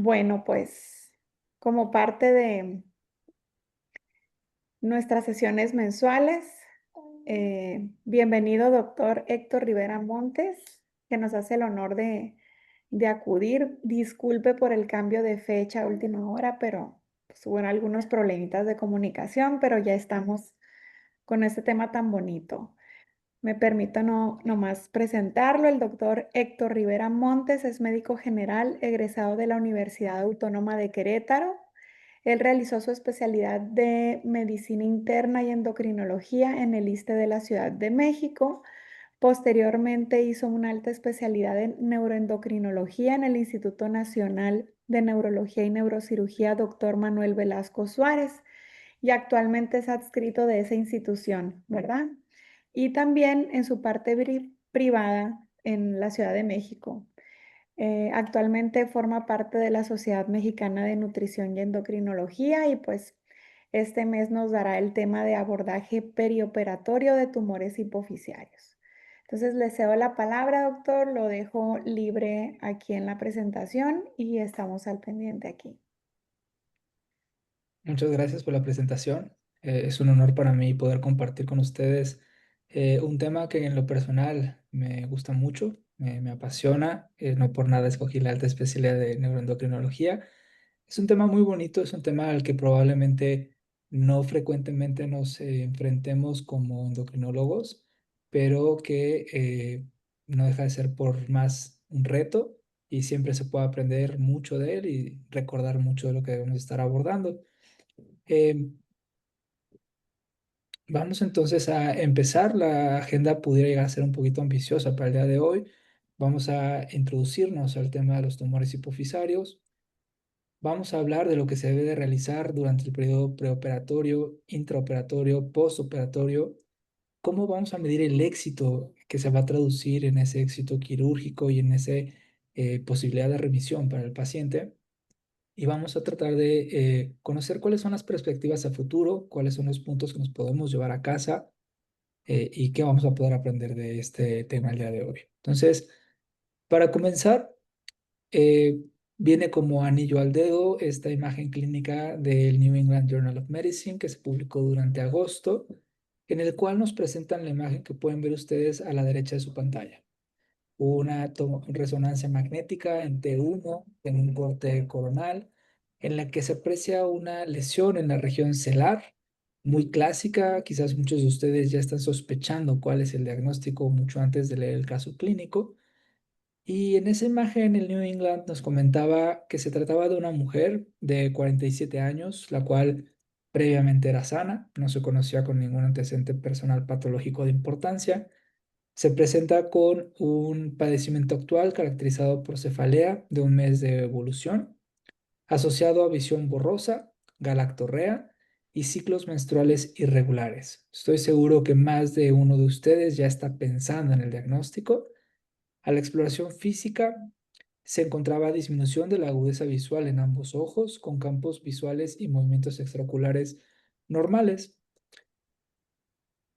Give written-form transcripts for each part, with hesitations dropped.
Bueno, pues como parte de nuestras sesiones mensuales, bienvenido doctor Héctor Rivera Montes, que nos hace el honor de acudir. Disculpe por el cambio de fecha a última hora, pero pues, hubo algunos problemitas de comunicación, pero ya estamos con este tema tan bonito. Me permito nomás presentarlo. El doctor Héctor Rivera Montes es médico general egresado de la Universidad Autónoma de Querétaro. Él realizó su especialidad de medicina interna y endocrinología en el ISSSTE de la Ciudad de México. Posteriormente hizo una alta especialidad en neuroendocrinología en el Instituto Nacional de Neurología y Neurocirugía Dr. Manuel Velasco Suárez y actualmente es adscrito de esa institución, ¿verdad? Y también en su parte privada en la Ciudad de México. Actualmente forma parte de la Sociedad Mexicana de Nutrición y Endocrinología y pues este mes nos dará el tema de abordaje perioperatorio de tumores hipoficiarios. Entonces le cedo la palabra, doctor, lo dejo libre aquí en la presentación y estamos al pendiente aquí. Muchas gracias por la presentación. Es un honor para mí poder compartir con ustedes un tema que en lo personal me gusta mucho, me apasiona. No por nada escogí la alta especialidad de neuroendocrinología. Es un tema muy bonito, es un tema al que probablemente no frecuentemente nos enfrentemos como endocrinólogos, pero que no deja de ser por más un reto y siempre se puede aprender mucho de él y recordar mucho de lo que debemos estar abordando. Eh, Vamos entonces a empezar. La agenda pudiera llegar a ser un poquito ambiciosa para el día de hoy. Vamos a introducirnos al tema de los tumores hipofisarios. Vamos a hablar de lo que se debe de realizar durante el periodo preoperatorio, intraoperatorio, postoperatorio. Cómo vamos a medir el éxito que se va a traducir en ese éxito quirúrgico y en esa posibilidad de remisión para el paciente. Y vamos a tratar de conocer cuáles son las perspectivas a futuro, cuáles son los puntos que nos podemos llevar a casa y qué vamos a poder aprender de este tema el día de hoy. Entonces, para comenzar, eh, viene como anillo al dedo esta imagen clínica del New England Journal of Medicine que se publicó durante agosto, en el cual nos presentan la imagen que pueden ver ustedes a la derecha de su pantalla. Una resonancia magnética en T1 en un corte coronal, en la que se aprecia una lesión en la región celar, muy clásica. Quizás muchos de ustedes ya están sospechando cuál es el diagnóstico mucho antes de leer el caso clínico. Y en esa imagen, el New England nos comentaba que se trataba de una mujer de 47 años, la cual previamente era sana, no se conocía con ningún antecedente personal patológico de importancia. Se presenta con un padecimiento actual caracterizado por cefalea de un mes de evolución, asociado a visión borrosa, galactorrea y ciclos menstruales irregulares. Estoy seguro que más de uno de ustedes ya está pensando en el diagnóstico. A la exploración física se encontraba disminución de la agudeza visual en ambos ojos, con campos visuales y movimientos extraoculares normales.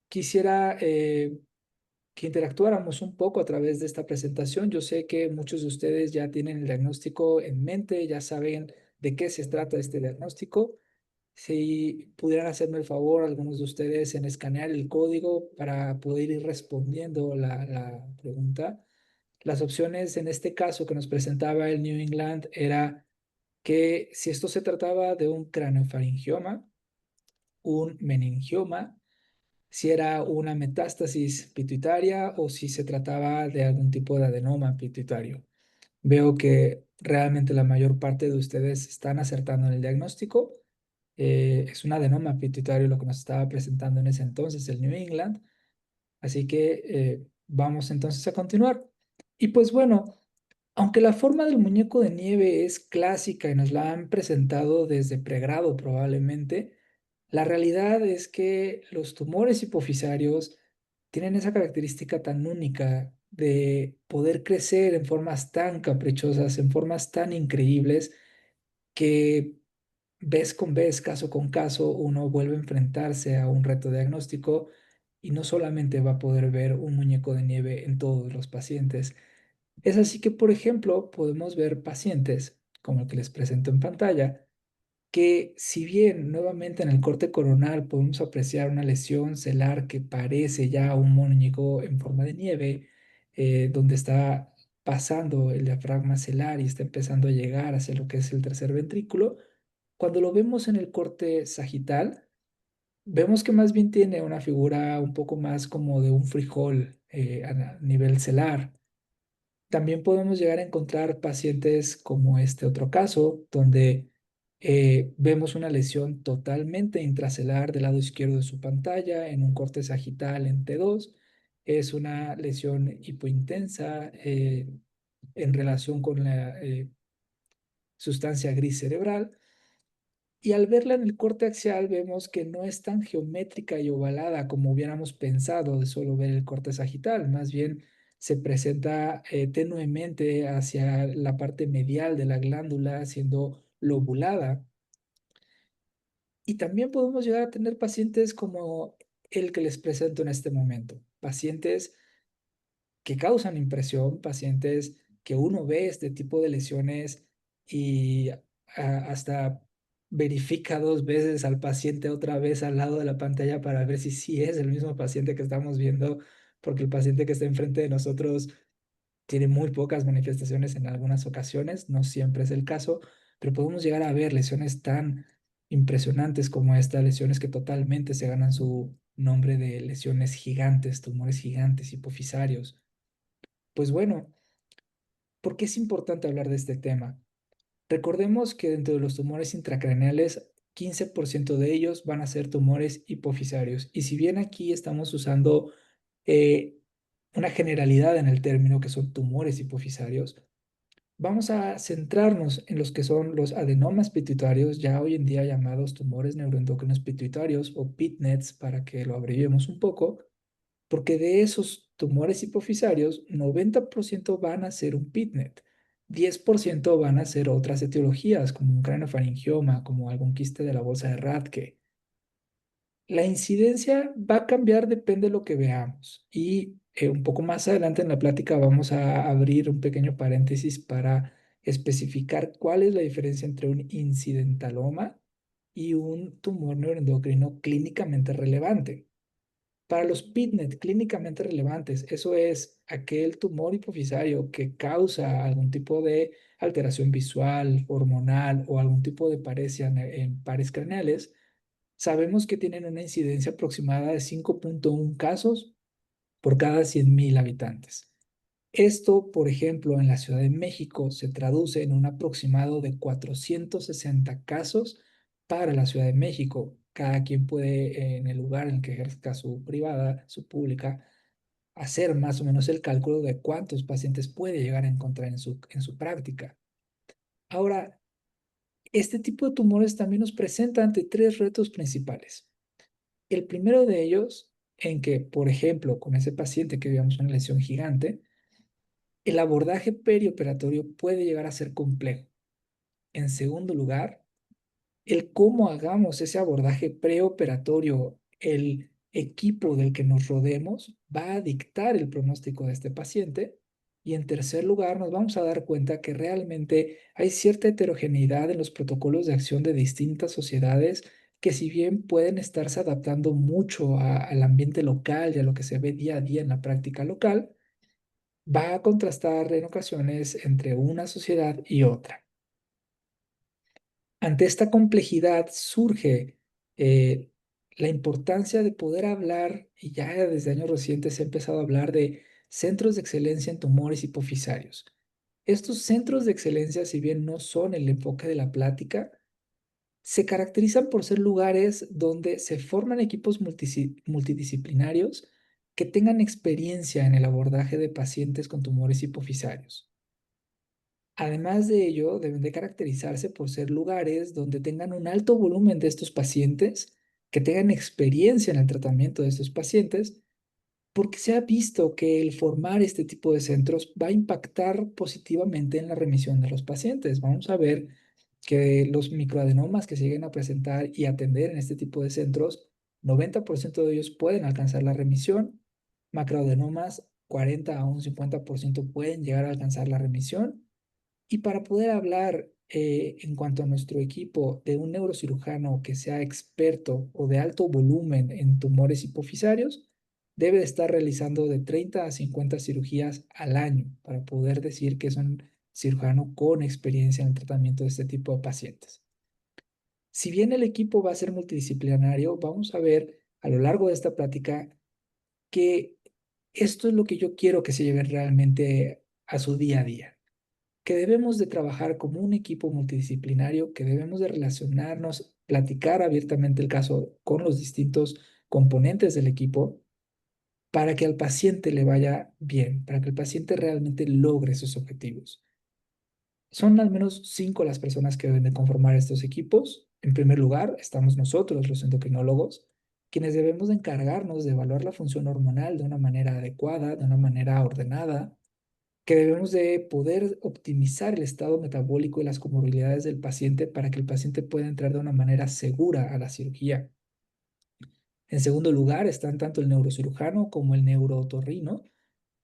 Quisiera que interactuáramos un poco a través de esta presentación. Yo sé que muchos de ustedes ya tienen el diagnóstico en mente, ya saben de qué se trata este diagnóstico. Si pudieran hacerme el favor, algunos de ustedes, en escanear el código para poder ir respondiendo la pregunta. Las opciones en este caso que nos presentaba el New England era que si esto se trataba de un craneofaringioma, un meningioma, si era una metástasis pituitaria o si se trataba de algún tipo de adenoma pituitario. Veo que realmente la mayor parte de ustedes están acertando en el diagnóstico. Es un adenoma pituitario lo que nos estaba presentando en ese entonces el New England. Así que vamos entonces a continuar. Y pues bueno, aunque la forma del muñeco de nieve es clásica y nos la han presentado desde pregrado probablemente, la realidad es que los tumores hipofisarios tienen esa característica tan única de poder crecer en formas tan caprichosas, en formas tan increíbles, que vez con vez, caso con caso, uno vuelve a enfrentarse a un reto diagnóstico y no solamente va a poder ver un muñeco de nieve en todos los pacientes. Es así que, por ejemplo, podemos ver pacientes como el que les presento en pantalla, que si bien nuevamente en el corte coronal podemos apreciar una lesión celar que parece ya un muñeco en forma de nieve, donde está pasando el diafragma celar y está empezando a llegar hacia lo que es el tercer ventrículo, cuando lo vemos en el corte sagital, vemos que más bien tiene una figura un poco más como de un frijol a nivel celar. También podemos llegar a encontrar pacientes como este otro caso, donde vemos una lesión totalmente intracelular del lado izquierdo de su pantalla en un corte sagital en T2. Es una lesión hipointensa en relación con la sustancia gris cerebral. Y al verla en el corte axial vemos que no es tan geométrica y ovalada como hubiéramos pensado de solo ver el corte sagital. Más bien se presenta tenuemente hacia la parte medial de la glándula, siendo lobulada. Y también podemos llegar a tener pacientes como el que les presento en este momento. Pacientes que causan impresión, pacientes que uno ve este tipo de lesiones y hasta verifica dos veces al paciente otra vez al lado de la pantalla para ver si sí es el mismo paciente que estamos viendo, porque el paciente que está enfrente de nosotros tiene muy pocas manifestaciones en algunas ocasiones, no siempre es el caso, pero podemos llegar a ver lesiones tan impresionantes como estas, lesiones que totalmente se ganan su nombre de lesiones gigantes, tumores gigantes, hipofisarios. Pues bueno, ¿por qué es importante hablar de este tema? Recordemos que dentro de los tumores intracraneales, 15% de ellos van a ser tumores hipofisarios. Y si bien aquí estamos usando eh, una generalidad en el término que son tumores hipofisarios, vamos a centrarnos en los que son los adenomas pituitarios, ya hoy en día llamados tumores neuroendocrinos pituitarios o PITNETs para que lo abreviemos un poco, porque de esos tumores hipofisarios, 90% van a ser un PITNET, 10% van a ser otras etiologías, como un craneofaringioma, como algún quiste de la bolsa de Rathke. La incidencia va a cambiar, depende de lo que veamos. Y un poco más adelante en la plática vamos a abrir un pequeño paréntesis para especificar cuál es la diferencia entre un incidentaloma y un tumor neuroendocrino clínicamente relevante. Para los PITNET clínicamente relevantes, eso es aquel tumor hipofisario que causa algún tipo de alteración visual, hormonal o algún tipo de paresia en pares craneales, sabemos que tienen una incidencia aproximada de 5.1 casos por cada 100.000 habitantes. Esto, por ejemplo, en la Ciudad de México se traduce en un aproximado de 460 casos para la Ciudad de México. Cada quien puede, en el lugar en el que ejerza su privada, su pública, hacer más o menos el cálculo de cuántos pacientes puede llegar a encontrar en su práctica. Ahora, este tipo de tumores también nos presenta ante tres retos principales. El primero de ellos, en que, por ejemplo, con ese paciente que veíamos una lesión gigante, el abordaje perioperatorio puede llegar a ser complejo. En segundo lugar, el cómo hagamos ese abordaje preoperatorio, el equipo del que nos rodemos, va a dictar el pronóstico de este paciente. Y en tercer lugar, nos vamos a dar cuenta que realmente hay cierta heterogeneidad en los protocolos de acción de distintas sociedades que si bien pueden estarse adaptando mucho al ambiente local y a lo que se ve día a día en la práctica local, va a contrastar en ocasiones entre una sociedad y otra. Ante esta complejidad surge eh, la importancia de poder hablar, y ya desde años recientes se ha empezado a hablar de centros de excelencia en tumores hipofisarios. Estos centros de excelencia, si bien no son el enfoque de la plática, se caracterizan por ser lugares donde se forman equipos multidisciplinarios que tengan experiencia en el abordaje de pacientes con tumores hipofisarios. Además de ello, deben de caracterizarse por ser lugares donde tengan un alto volumen de estos pacientes, que tengan experiencia en el tratamiento de estos pacientes, porque se ha visto que el formar este tipo de centros va a impactar positivamente en la remisión de los pacientes. Vamos a ver que los microadenomas que se lleguen a presentar y atender en este tipo de centros, 90% de ellos pueden alcanzar la remisión. Macroadenomas, 40 a un 50% pueden llegar a alcanzar la remisión. Y para poder hablar en cuanto a nuestro equipo de un neurocirujano que sea experto o de alto volumen en tumores hipofisarios, debe de estar realizando de 30 a 50 cirugías al año para poder decir que es un cirujano con experiencia en el tratamiento de este tipo de pacientes. Si bien el equipo va a ser multidisciplinario, vamos a ver a lo largo de esta plática que esto es lo que yo quiero que se lleve realmente a su día a día, que debemos de trabajar como un equipo multidisciplinario, que debemos de relacionarnos, platicar abiertamente el caso con los distintos componentes del equipo para que al paciente le vaya bien, para que el paciente realmente logre sus objetivos. Son al menos 5 las personas que deben de conformar estos equipos. En primer lugar, estamos nosotros, los endocrinólogos, quienes debemos de encargarnos de evaluar la función hormonal de una manera adecuada, de una manera ordenada, que debemos de poder optimizar el estado metabólico y las comorbilidades del paciente para que el paciente pueda entrar de una manera segura a la cirugía. En segundo lugar, están tanto el neurocirujano como el neurootorrino,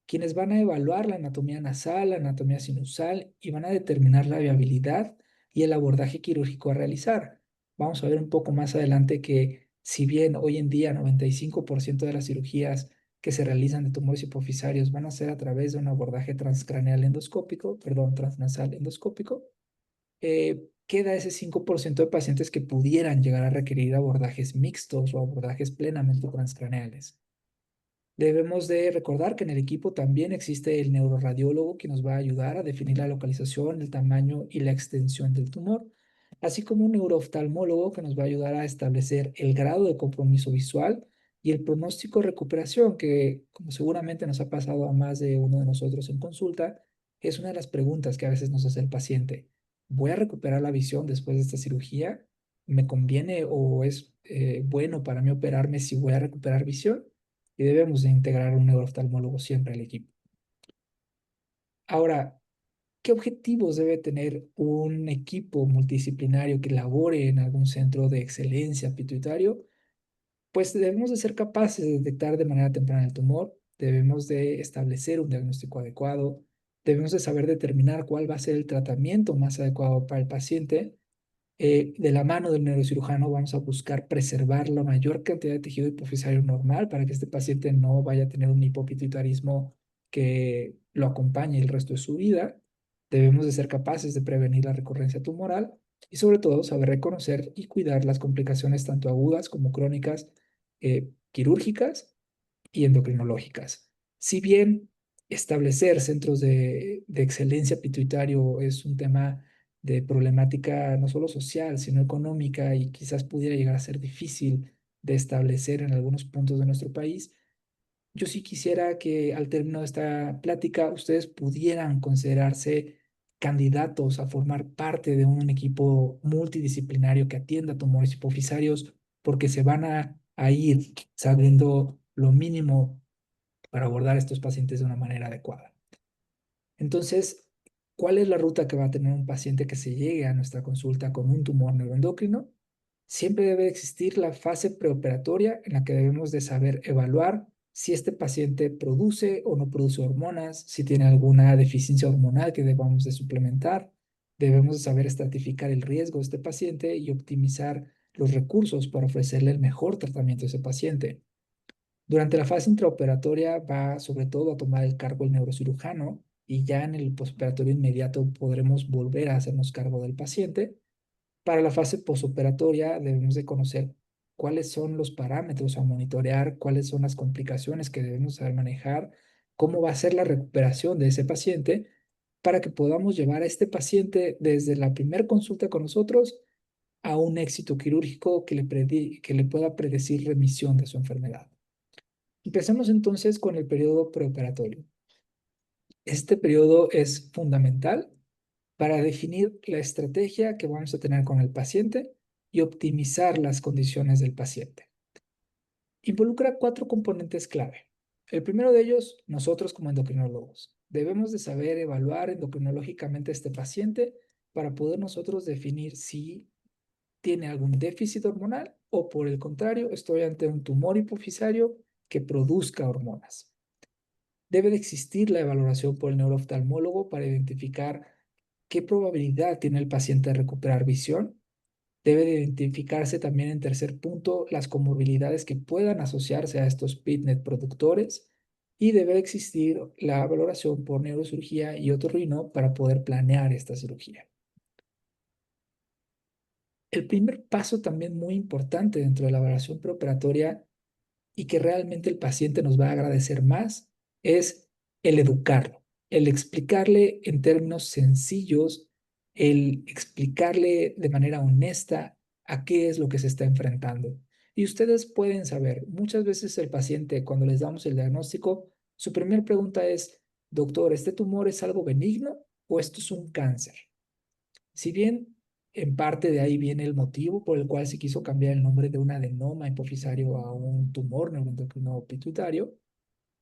quienes van a evaluar la anatomía nasal, la anatomía sinusal y van a determinar la viabilidad y el abordaje quirúrgico a realizar. Vamos a ver un poco más adelante que si bien hoy en día 95% de las cirugías que se realizan de tumores hipofisarios van a ser a través de un abordaje transcraneal endoscópico, perdón, transnasal endoscópico, queda ese 5% de pacientes que pudieran llegar a requerir abordajes mixtos o abordajes plenamente transcraneales. Debemos de recordar que en el equipo también existe el neuroradiólogo que nos va a ayudar a definir la localización, el tamaño y la extensión del tumor, así como un neurooftalmólogo que nos va a ayudar a establecer el grado de compromiso visual y el pronóstico de recuperación, que como seguramente nos ha pasado a más de uno de nosotros en consulta, es una de las preguntas que a veces nos hace el paciente. ¿Voy a recuperar la visión después de esta cirugía? ¿Me conviene o es bueno para mí operarme si voy a recuperar visión? Y debemos de integrar un neurooftalmólogo siempre al equipo. Ahora, ¿qué objetivos debe tener un equipo multidisciplinario que labore en algún centro de excelencia pituitario? Pues debemos de ser capaces de detectar de manera temprana el tumor, debemos de establecer un diagnóstico adecuado, debemos de saber determinar cuál va a ser el tratamiento más adecuado para el paciente. De la mano del neurocirujano vamos a buscar preservar la mayor cantidad de tejido hipofisario normal para que este paciente no vaya a tener un hipopituitarismo que lo acompañe el resto de su vida. Debemos de ser capaces de prevenir la recurrencia tumoral y sobre todo saber reconocer y cuidar las complicaciones tanto agudas como crónicas, quirúrgicas y endocrinológicas. Si bien establecer centros de excelencia pituitario es un tema de problemática no solo social, sino económica y quizás pudiera llegar a ser difícil de establecer en algunos puntos de nuestro país, yo sí quisiera que al término de esta plática ustedes pudieran considerarse candidatos a formar parte de un equipo multidisciplinario que atienda tumores hipofisarios porque se van a ir sabiendo lo mínimo para abordar a estos pacientes de una manera adecuada. Entonces, ¿cuál es la ruta que va a tener un paciente que se llegue a nuestra consulta con un tumor neuroendocrino? Siempre debe existir la fase preoperatoria en la que debemos de saber evaluar si este paciente produce o no produce hormonas, si tiene alguna deficiencia hormonal que debamos de suplementar. Debemos de saber estratificar el riesgo de este paciente y optimizar los recursos para ofrecerle el mejor tratamiento a ese paciente. Durante la fase intraoperatoria va sobre todo a tomar el cargo el neurocirujano y ya en el postoperatorio inmediato podremos volver a hacernos cargo del paciente. Para la fase posoperatoria debemos de conocer cuáles son los parámetros a monitorear, cuáles son las complicaciones que debemos saber manejar, cómo va a ser la recuperación de ese paciente para que podamos llevar a este paciente desde la primera consulta con nosotros a un éxito quirúrgico que le pueda predecir remisión de su enfermedad. Empecemos entonces con el periodo preoperatorio. Este periodo es fundamental para definir la estrategia que vamos a tener con el paciente y optimizar las condiciones del paciente. Involucra 4 componentes clave. El primero de ellos, nosotros como endocrinólogos. Debemos de saber evaluar endocrinológicamente a este paciente para poder nosotros definir si tiene algún déficit hormonal o por el contrario, estoy ante un tumor hipofisario que produzca hormonas. Debe de existir la evaluación por el neurooftalmólogo para identificar ¿Qué probabilidad tiene el paciente de recuperar visión? Debe de identificarse también en tercer punto las comorbilidades que puedan asociarse a estos PITNET productores y debe existir la valoración por neurocirugía y otorrino para poder planear esta cirugía. El primer paso también muy importante dentro de la evaluación preoperatoria y que realmente el paciente nos va a agradecer más es el educarlo, el explicarle en términos sencillos, el explicarle de manera honesta a qué es lo que se está enfrentando. Y ustedes pueden saber, muchas veces el paciente, cuando les damos el diagnóstico, su primera pregunta es, doctor, ¿este tumor es algo benigno o esto es un cáncer? Si bien en parte de ahí viene el motivo por el cual se quiso cambiar el nombre de un adenoma hipofisario a un tumor neuroendocrino pituitario,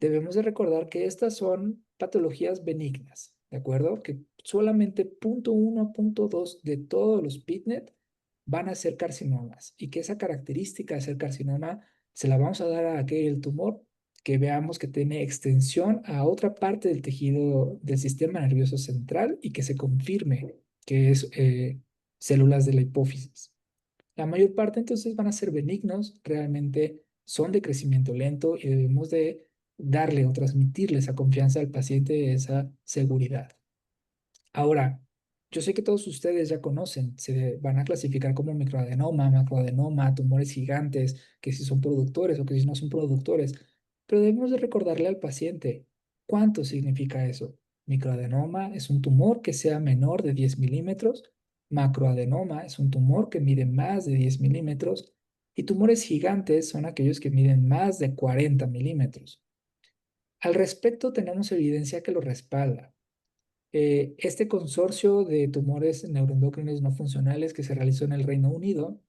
debemos de recordar que estas son patologías benignas, ¿de acuerdo? Que solamente 0.1, 0.2 de todos los PITNET van a ser carcinomas y que esa característica de ser carcinoma se la vamos a dar a aquel tumor que veamos que tiene extensión a otra parte del tejido del sistema nervioso central y que se confirme que es células de la hipófisis. La mayor parte entonces van a ser benignos, realmente son de crecimiento lento y debemos de darle o transmitirle esa confianza al paciente, esa seguridad. Ahora, yo sé que todos ustedes ya conocen, se van a clasificar como microadenoma, macroadenoma, tumores gigantes, que si son productores o que si no son productores, pero debemos de recordarle al paciente cuánto significa eso. Microadenoma es un tumor que sea menor de 10 milímetros, macroadenoma es un tumor que mide más de 10 milímetros y tumores gigantes son aquellos que miden más de 40 milímetros. Al respecto, tenemos evidencia que lo respalda. Este consorcio de tumores neuroendocrinos no funcionales que se realizó en el Reino Unido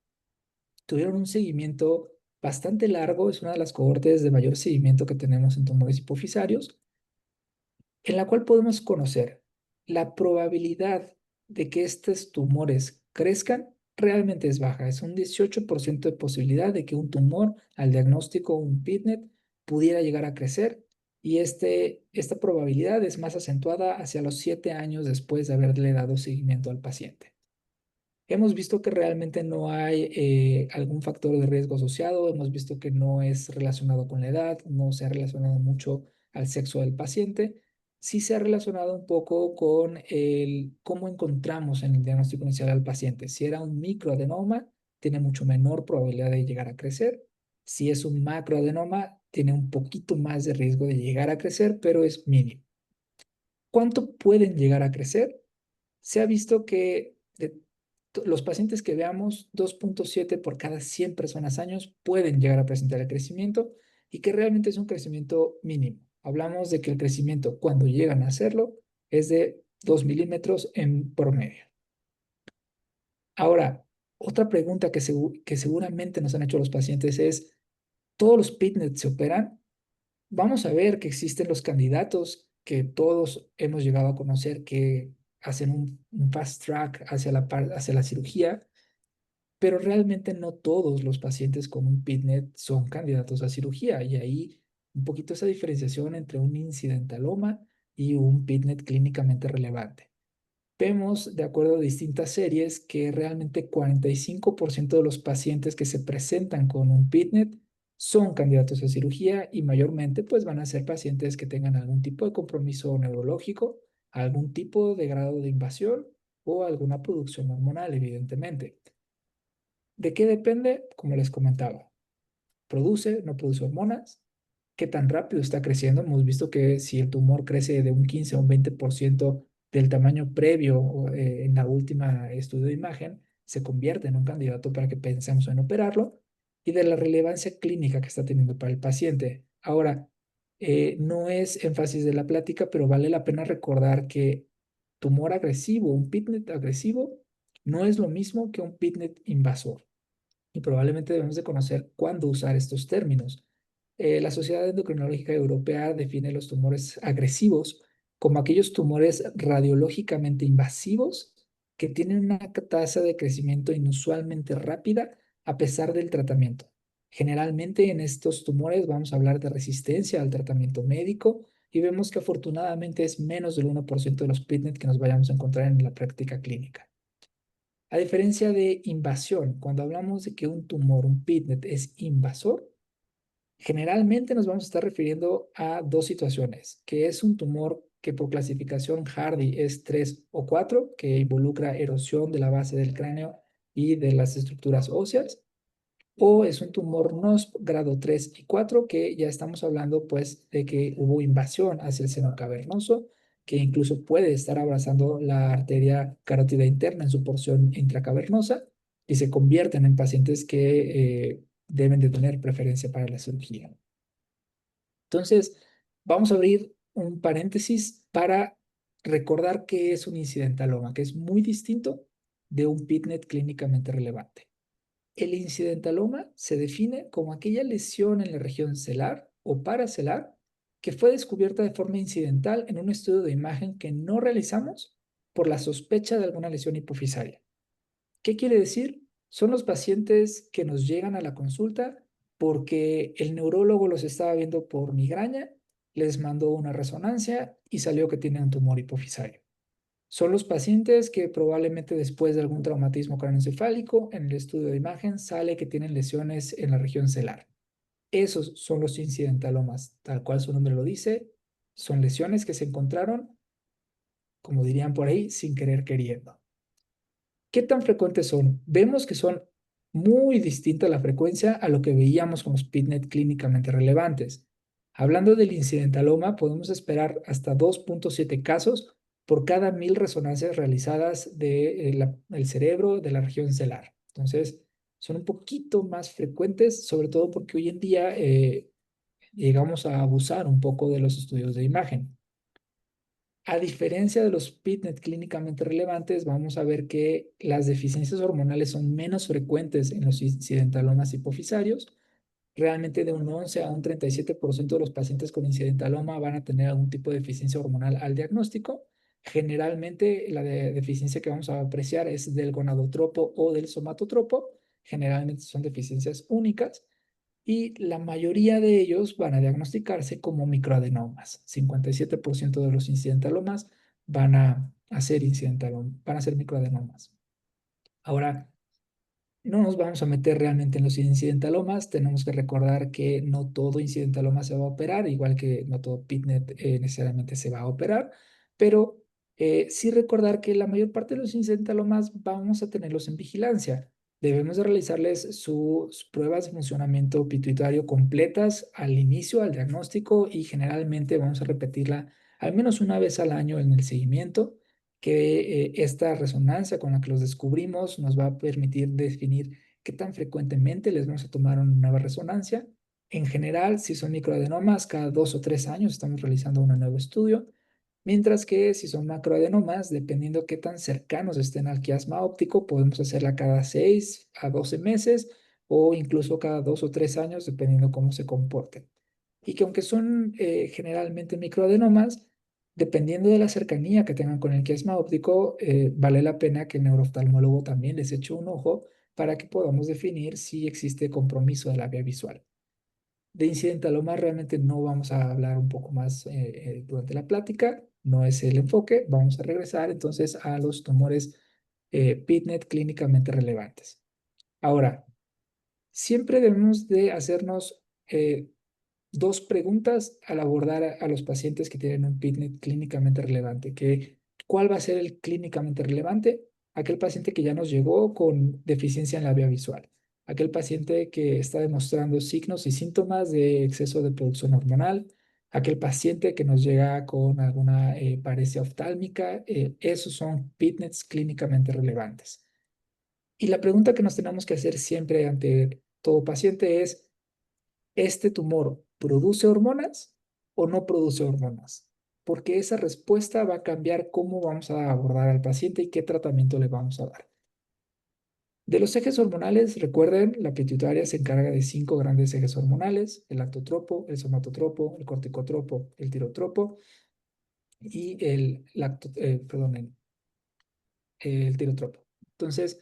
tuvieron un seguimiento bastante largo, es una de las cohortes de mayor seguimiento que tenemos en tumores hipofisarios, en la cual podemos conocer la probabilidad de que estos tumores crezcan realmente es baja. Es un 18% de posibilidad de que un tumor al diagnóstico, un PITNET, pudiera llegar a crecer y esta probabilidad es más acentuada hacia los 7 años después de haberle dado seguimiento al paciente. Hemos visto que realmente no hay algún factor de riesgo asociado, hemos visto que no es relacionado con la edad, no se ha relacionado mucho al sexo del paciente, sí se ha relacionado un poco con el cómo encontramos en el diagnóstico inicial al paciente. Si era un microadenoma, tiene mucho menor probabilidad de llegar a crecer. Si es un macroadenoma, tiene un poquito más de riesgo de llegar a crecer, pero es mínimo. ¿Cuánto pueden llegar a crecer? Se ha visto que de los pacientes que veamos, 2.7 por cada 100 personas años pueden llegar a presentar el crecimiento y que realmente es un crecimiento mínimo. Hablamos de que el crecimiento cuando llegan a hacerlo es de 2 milímetros en promedio. Ahora, otra pregunta que seguramente nos han hecho los pacientes es, ¿todos los PITNET se operan? Vamos a ver que existen los candidatos que todos hemos llegado a conocer que hacen un fast track hacia la cirugía, pero realmente no todos los pacientes con un PITNET son candidatos a cirugía y ahí un poquito esa diferenciación entre un incidentaloma y un PITNET clínicamente relevante. Vemos, de acuerdo a distintas series, que realmente 45% de los pacientes que se presentan con un PITNET son candidatos a cirugía y mayormente pues van a ser pacientes que tengan algún tipo de compromiso neurológico, algún tipo de grado de invasión o alguna producción hormonal, evidentemente. ¿De qué depende? Como les comentaba, produce, no produce hormonas, qué tan rápido está creciendo. Hemos visto que si el tumor crece de un 15 a un 20% del tamaño previo en la última estudio de imagen, se convierte en un candidato para que pensemos en operarlo y de la relevancia clínica que está teniendo para el paciente. Ahora, no es énfasis de la plática, pero vale la pena recordar que tumor agresivo, un PITNET agresivo, no es lo mismo que un PITNET invasor y probablemente debemos de conocer cuándo usar estos términos. La Sociedad Endocrinológica Europea define los tumores agresivos como aquellos tumores radiológicamente invasivos que tienen una tasa de crecimiento inusualmente rápida a pesar del tratamiento. Generalmente en estos tumores vamos a hablar de resistencia al tratamiento médico y vemos que afortunadamente es menos del 1% de los PITNET que nos vayamos a encontrar en la práctica clínica. A diferencia de invasión, cuando hablamos de que un tumor, un PITNET, es invasor, generalmente nos vamos a estar refiriendo a dos situaciones, que es un tumor que por clasificación Hardy es 3 o 4, que involucra erosión de la base del cráneo y de las estructuras óseas, o es un tumor NOSP grado 3 y 4, que ya estamos hablando pues de que hubo invasión hacia el seno cavernoso, que incluso puede estar abrazando la arteria carótida interna en su porción intracavernosa y se convierten en pacientes que deben de tener preferencia para la cirugía. Entonces, vamos a abrir un paréntesis para recordar qué es un incidentaloma, que es muy distinto de un PITNET clínicamente relevante. El incidentaloma se define como aquella lesión en la región celar o paracelar que fue descubierta de forma incidental en un estudio de imagen que no realizamos por la sospecha de alguna lesión hipofisaria. ¿Qué quiere decir? Son los pacientes que nos llegan a la consulta porque el neurólogo los estaba viendo por migraña, les mandó una resonancia y salió que tienen un tumor hipofisario. Son los pacientes que probablemente después de algún traumatismo craneoencefálico, en el estudio de imagen sale que tienen lesiones en la región celar. Esos son los incidentalomas, tal cual su nombre lo dice. Son lesiones que se encontraron, como dirían por ahí, sin querer queriendo. ¿Qué tan frecuentes son? Vemos que son muy distinta la frecuencia a lo que veíamos con los PITNET clínicamente relevantes. Hablando del incidentaloma, podemos esperar hasta 2.7 casos por cada 1000 resonancias realizadas del cerebro de la región celar. Entonces, son un poquito más frecuentes, sobre todo porque hoy en día llegamos a abusar un poco de los estudios de imagen. A diferencia de los PITNET clínicamente relevantes, vamos a ver que las deficiencias hormonales son menos frecuentes en los incidentalomas hipofisarios. Realmente de un 11 a un 37% de los pacientes con incidentaloma van a tener algún tipo de deficiencia hormonal al diagnóstico. Generalmente la deficiencia que vamos a apreciar es del gonadotropo o del somatotropo. Generalmente son deficiencias únicas y la mayoría de ellos van a diagnosticarse como microadenomas. 57% de los incidentalomas van a ser microadenomas. Ahora, no nos vamos a meter realmente en los incidentalomas. Tenemos que recordar que no todo incidentaloma se va a operar, igual que no todo PITNET necesariamente se va a operar, pero sí recordar que la mayor parte de los incidentalomas vamos a tenerlos en vigilancia. Debemos de realizarles sus pruebas de funcionamiento pituitario completas al inicio, al diagnóstico, y generalmente vamos a repetirla al menos una vez al año en el seguimiento, que esta resonancia con la que los descubrimos nos va a permitir definir qué tan frecuentemente les vamos a tomar una nueva resonancia. En general, si son microadenomas, cada 2 o 3 años estamos realizando un nuevo estudio, mientras que si son macroadenomas, dependiendo qué tan cercanos estén al quiasma óptico, podemos hacerla cada 6 a 12 meses o incluso cada 2 o 3 años, dependiendo cómo se comporten. Y que aunque son generalmente microadenomas, dependiendo de la cercanía que tengan con el quiasma óptico, vale la pena que el neurooftalmólogo también les eche un ojo para que podamos definir si existe compromiso de la vía visual. De incidentaloma realmente no vamos a hablar un poco más durante la plática, no es el enfoque. Vamos a regresar entonces a los tumores PITNET clínicamente relevantes. Ahora, siempre debemos de hacernos dos preguntas al abordar a los pacientes que tienen un PITNET clínicamente relevante. ¿Cuál va a ser el clínicamente relevante? Aquel paciente que ya nos llegó con deficiencia en la vía visual. Aquel paciente que está demostrando signos y síntomas de exceso de producción hormonal. Aquel paciente que nos llega con alguna paresia oftálmica. Esos son PITNETs clínicamente relevantes. Y la pregunta que nos tenemos que hacer siempre ante todo paciente es, ¿este tumor produce hormonas o no produce hormonas? Porque esa respuesta va a cambiar cómo vamos a abordar al paciente y qué tratamiento le vamos a dar. De los ejes hormonales, recuerden, la pituitaria se encarga de 5 grandes ejes hormonales: el lactotropo, el somatotropo, el corticotropo, el tirotropo y el tirotropo. Entonces,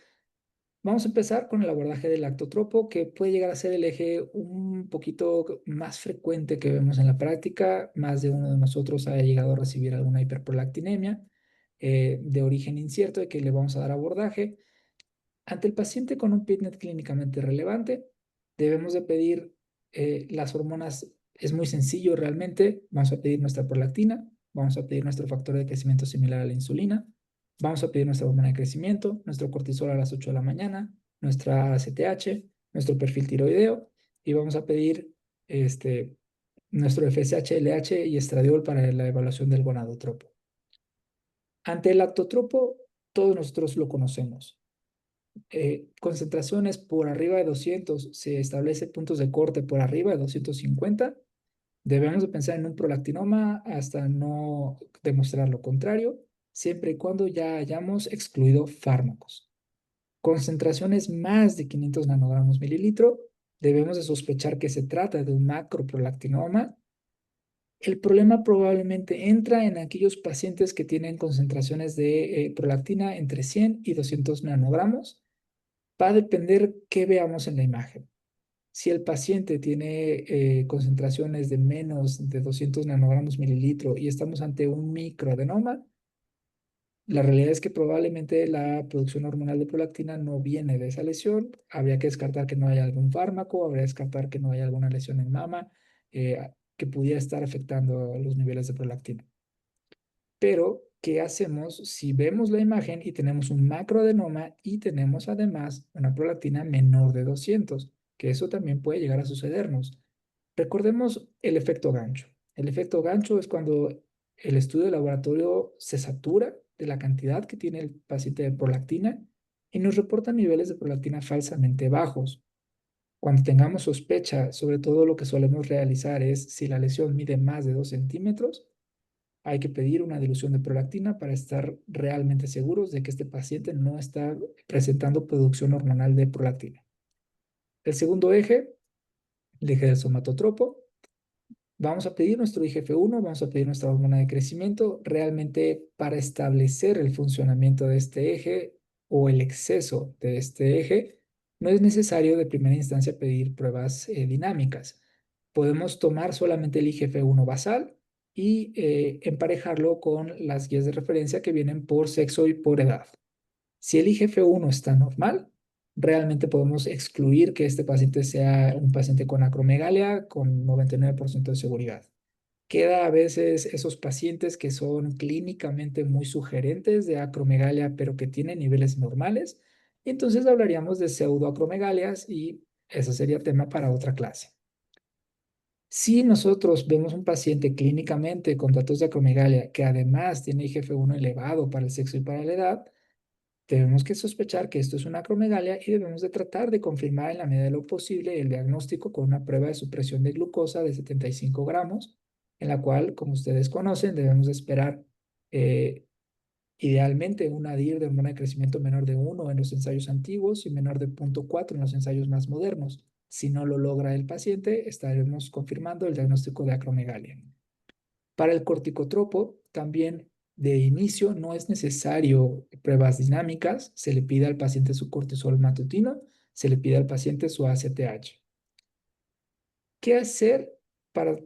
Vamos a empezar con el abordaje del lactotropo, que puede llegar a ser el eje un poquito más frecuente que vemos en la práctica. Más de uno de nosotros haya llegado a recibir alguna hiperprolactinemia de origen incierto y que le vamos a dar abordaje. Ante el paciente con un PITNET clínicamente relevante, debemos de pedir las hormonas. Es muy sencillo realmente. Vamos a pedir nuestra prolactina, vamos a pedir nuestro factor de crecimiento similar a la insulina, vamos a pedir nuestra hormona de crecimiento, nuestro cortisol a las 8 de la mañana, nuestra ACTH, nuestro perfil tiroideo y vamos a pedir nuestro FSH, LH y estradiol para la evaluación del gonadotropo. Ante el lactotropo, todos nosotros lo conocemos. Concentraciones por arriba de 200, se establece puntos de corte por arriba de 250, debemos de pensar en un prolactinoma hasta no demostrar lo contrario, siempre y cuando ya hayamos excluido fármacos. Concentraciones más de 500 nanogramos mililitro, debemos de sospechar que se trata de un macroprolactinoma. El problema probablemente entra en aquellos pacientes que tienen concentraciones de prolactina entre 100 y 200 nanogramos. Va a depender qué veamos en la imagen. Si el paciente tiene concentraciones de menos de 200 nanogramos mililitro y estamos ante un microadenoma, la realidad es que probablemente la producción hormonal de prolactina no viene de esa lesión. Habría que descartar que no haya algún fármaco, habría que descartar que no haya alguna lesión en mama que pudiera estar afectando los niveles de prolactina. Pero, ¿qué hacemos si vemos la imagen y tenemos un macroadenoma y tenemos además una prolactina menor de 200? Que eso también puede llegar a sucedernos. Recordemos el efecto gancho. El efecto gancho es cuando el estudio de laboratorio se satura de la cantidad que tiene el paciente de prolactina y nos reporta niveles de prolactina falsamente bajos. Cuando tengamos sospecha, sobre todo lo que solemos realizar es si la lesión mide más de 2 centímetros, hay que pedir una dilución de prolactina para estar realmente seguros de que este paciente no está presentando producción hormonal de prolactina. El segundo eje, el eje del somatotropo. Vamos a pedir nuestro IGF-1, vamos a pedir nuestra hormona de crecimiento, realmente para establecer el funcionamiento de este eje o el exceso de este eje. No es necesario de primera instancia pedir pruebas dinámicas. Podemos tomar solamente el IGF-1 basal y emparejarlo con las guías de referencia que vienen por sexo y por edad. Si el IGF-1 está normal, realmente podemos excluir que este paciente sea un paciente con acromegalia con 99% de seguridad. Queda a veces esos pacientes que son clínicamente muy sugerentes de acromegalia, pero que tienen niveles normales. Y entonces hablaríamos de pseudoacromegalias y eso sería tema para otra clase. Si nosotros vemos un paciente clínicamente con datos de acromegalia que además tiene IGF-1 elevado para el sexo y para la edad, debemos que sospechar que esto es una acromegalia y debemos de tratar de confirmar en la medida de lo posible el diagnóstico con una prueba de supresión de glucosa de 75 gramos, en la cual, como ustedes conocen, debemos de esperar idealmente una DIR de hormona de crecimiento menor de 1 en los ensayos antiguos y menor de 0.4 en los ensayos más modernos. Si no lo logra el paciente, estaremos confirmando el diagnóstico de acromegalia. Para el corticotropo, también de inicio no es necesario pruebas dinámicas, se le pide al paciente su cortisol matutino, se le pide al paciente su ACTH. ¿Qué hacer para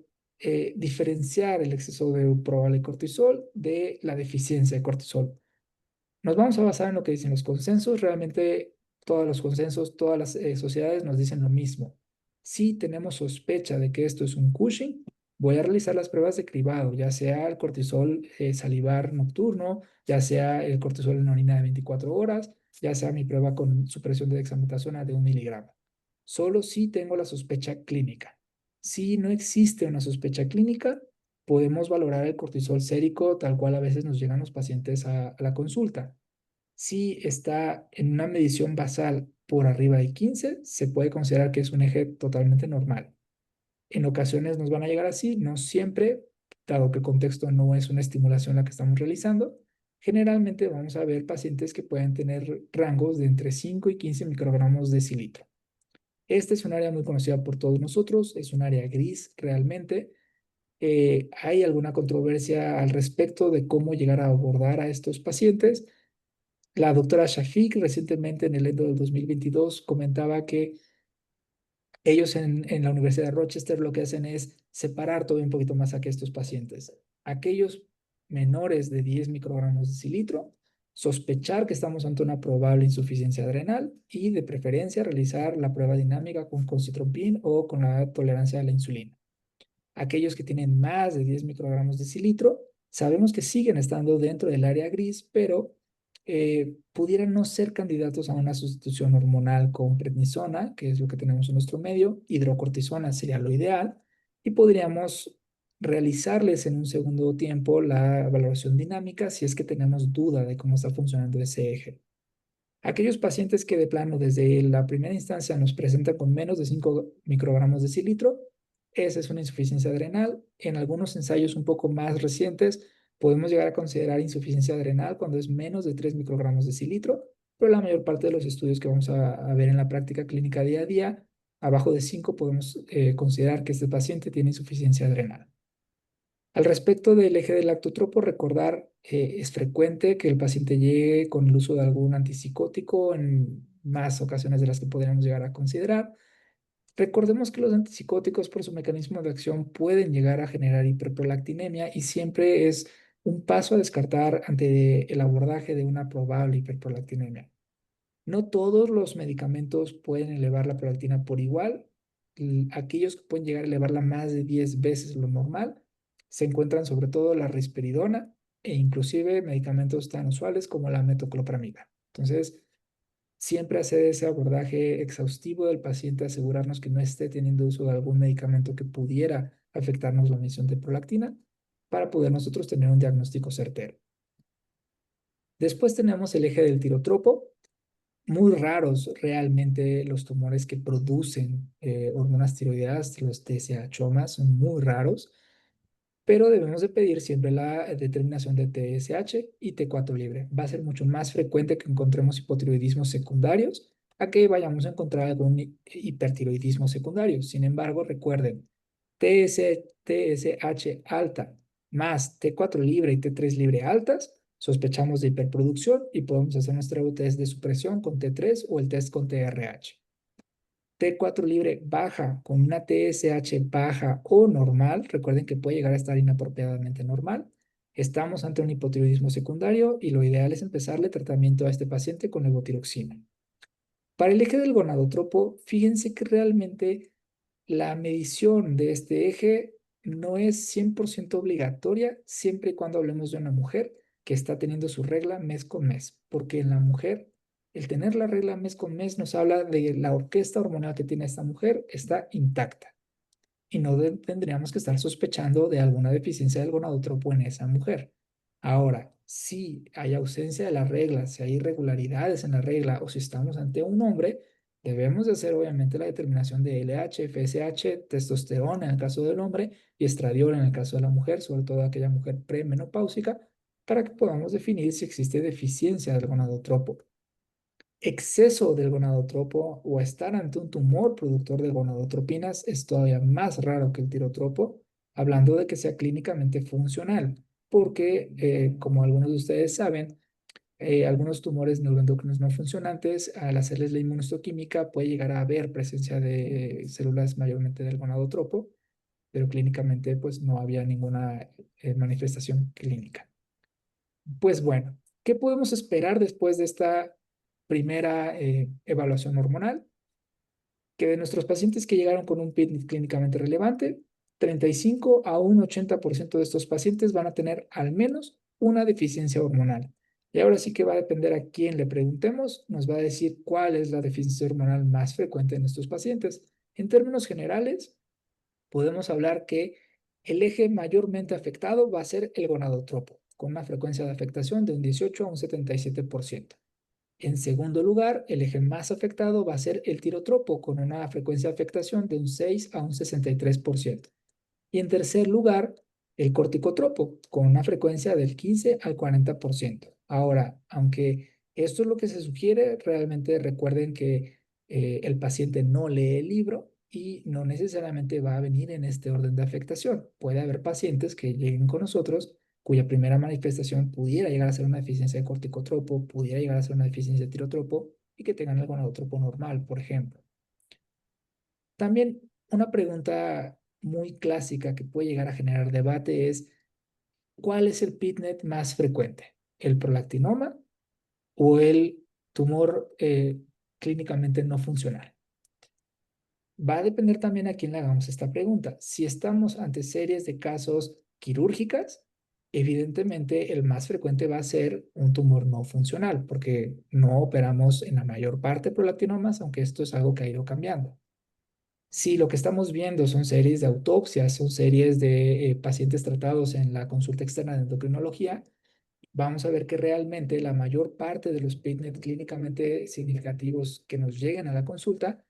diferenciar el exceso de probable cortisol de la deficiencia de cortisol? Nos vamos a basar en lo que dicen los consensos. Realmente todos los consensos, todas las sociedades nos dicen lo mismo. Si tenemos sospecha de que esto es un Cushing, voy a realizar las pruebas de cribado, ya sea el cortisol salivar nocturno, ya sea el cortisol en orina de 24 horas, ya sea mi prueba con supresión de dexametasona de 1 miligramo. Solo si tengo la sospecha clínica. Si no existe una sospecha clínica, podemos valorar el cortisol sérico tal cual a veces nos llegan los pacientes a la consulta. Si está en una medición basal por arriba de 15, se puede considerar que es un eje totalmente normal. En ocasiones nos van a llegar así, no siempre, dado que el contexto no es una estimulación la que estamos realizando. Generalmente vamos a ver pacientes que pueden tener rangos de entre 5 y 15 microgramos de cilitro. Este es un área muy conocida por todos nosotros, es un área gris realmente. Hay alguna controversia al respecto de cómo llegar a abordar a estos pacientes. La doctora Shafik recientemente en el Endo del 2022 comentaba que ellos en la Universidad de Rochester lo que hacen es separar todavía un poquito más a que estos pacientes. Aquellos menores de 10 microgramos de cilitro, sospechar que estamos ante una probable insuficiencia adrenal y de preferencia realizar la prueba dinámica con concitrompin o con la tolerancia a la insulina. Aquellos que tienen más de 10 microgramos de cilitro, sabemos que siguen estando dentro del área gris, pero pudieran no ser candidatos a una sustitución hormonal con prednisona, que es lo que tenemos en nuestro medio. Hidrocortisona sería lo ideal, y podríamos realizarles en un segundo tiempo la valoración dinámica si es que tenemos duda de cómo está funcionando ese eje. Aquellos pacientes que de plano desde la primera instancia nos presentan con menos de 5 microgramos de cilitro, esa es una insuficiencia adrenal. En algunos ensayos un poco más recientes podemos llegar a considerar insuficiencia adrenal cuando es menos de 3 microgramos de cilitro, pero la mayor parte de los estudios que vamos a ver en la práctica clínica día a día, abajo de 5 podemos considerar que este paciente tiene insuficiencia adrenal. Al respecto del eje del lactotropo, recordar, es frecuente que el paciente llegue con el uso de algún antipsicótico en más ocasiones de las que podríamos llegar a considerar. Recordemos que los antipsicóticos por su mecanismo de acción pueden llegar a generar hiperprolactinemia y siempre es un paso a descartar ante el abordaje de una probable hiperprolactinemia. No todos los medicamentos pueden elevar la prolactina por igual. Aquellos que pueden llegar a elevarla más de 10 veces lo normal se encuentran sobre todo la risperidona e inclusive medicamentos tan usuales como la metoclopramida. Entonces, siempre hacer ese abordaje exhaustivo del paciente, asegurarnos que no esté teniendo uso de algún medicamento que pudiera afectarnos la emisión de prolactina para poder nosotros tener un diagnóstico certero. Después tenemos el eje del tirotropo. Muy raros realmente los tumores que producen hormonas tiroideas, los TSH-OMA, son muy raros, pero debemos de pedir siempre la determinación de TSH y T4 libre. Va a ser mucho más frecuente que encontremos hipotiroidismos secundarios a que vayamos a encontrar algún hipertiroidismo secundario. Sin embargo, recuerden, TSH alta más T4 libre y T3 libre altas, sospechamos de hiperproducción y podemos hacer nuestro test de supresión con T3 o el test con TRH. T4 libre baja con una TSH baja o normal, recuerden que puede llegar a estar inapropiadamente normal, estamos ante un hipotiroidismo secundario y lo ideal es empezarle tratamiento a este paciente con levotiroxina. Para el eje del gonadotropo, fíjense que realmente la medición de este eje no es 100% obligatoria siempre y cuando hablemos de una mujer que está teniendo su regla mes con mes, porque en la mujer, el tener la regla mes con mes nos habla de la orquesta hormonal que tiene esta mujer está intacta y no tendríamos que estar sospechando de alguna deficiencia del gonadotropo en esa mujer. Ahora, si hay ausencia de la regla, si hay irregularidades en la regla o si estamos ante un hombre, debemos de hacer obviamente la determinación de LH, FSH, testosterona en el caso del hombre y estradiol en el caso de la mujer, sobre todo aquella mujer premenopáusica, para que podamos definir si existe deficiencia del gonadotropo. Exceso del gonadotropo o estar ante un tumor productor de gonadotropinas es todavía más raro que el tirotropo, hablando de que sea clínicamente funcional, porque como algunos de ustedes saben, algunos tumores neuroendocrinos no funcionantes, al hacerles la inmunohistoquímica puede llegar a haber presencia de células mayormente del gonadotropo, pero clínicamente pues no había ninguna manifestación clínica. Pues bueno, ¿qué podemos esperar después de esta primera evaluación hormonal? Que de nuestros pacientes que llegaron con un PIT clínicamente relevante, 35 a un 80% de estos pacientes van a tener al menos una deficiencia hormonal. Y ahora sí que va a depender a quién le preguntemos, nos va a decir cuál es la deficiencia hormonal más frecuente en estos pacientes. En términos generales, podemos hablar que el eje mayormente afectado va a ser el gonadotropo, con una frecuencia de afectación de un 18 a un 77%. En segundo lugar, el eje más afectado va a ser el tirotropo, con una frecuencia de afectación de un 6 a un 63%. Y en tercer lugar, el corticotropo, con una frecuencia del 15 al 40%. Ahora, aunque esto es lo que se sugiere, realmente recuerden que el paciente no lee el libro y no necesariamente va a venir en este orden de afectación. Puede haber pacientes que lleguen con nosotros cuya primera manifestación pudiera llegar a ser una deficiencia de corticotropo, pudiera llegar a ser una deficiencia de tirotropo y que tengan el gonadotropo normal, por ejemplo. También una pregunta muy clásica que puede llegar a generar debate es, ¿cuál es el PITNET más frecuente? ¿El prolactinoma o el tumor clínicamente no funcional? Va a depender también a quién le hagamos esta pregunta. Si estamos ante series de casos quirúrgicas, evidentemente el más frecuente va a ser un tumor no funcional, porque no operamos en la mayor parte prolactinomas, aunque esto es algo que ha ido cambiando. Si lo que estamos viendo son series de autopsias, son series de pacientes tratados en la consulta externa de endocrinología, vamos a ver que realmente la mayor parte de los PITNET clínicamente significativos que nos lleguen a la consulta,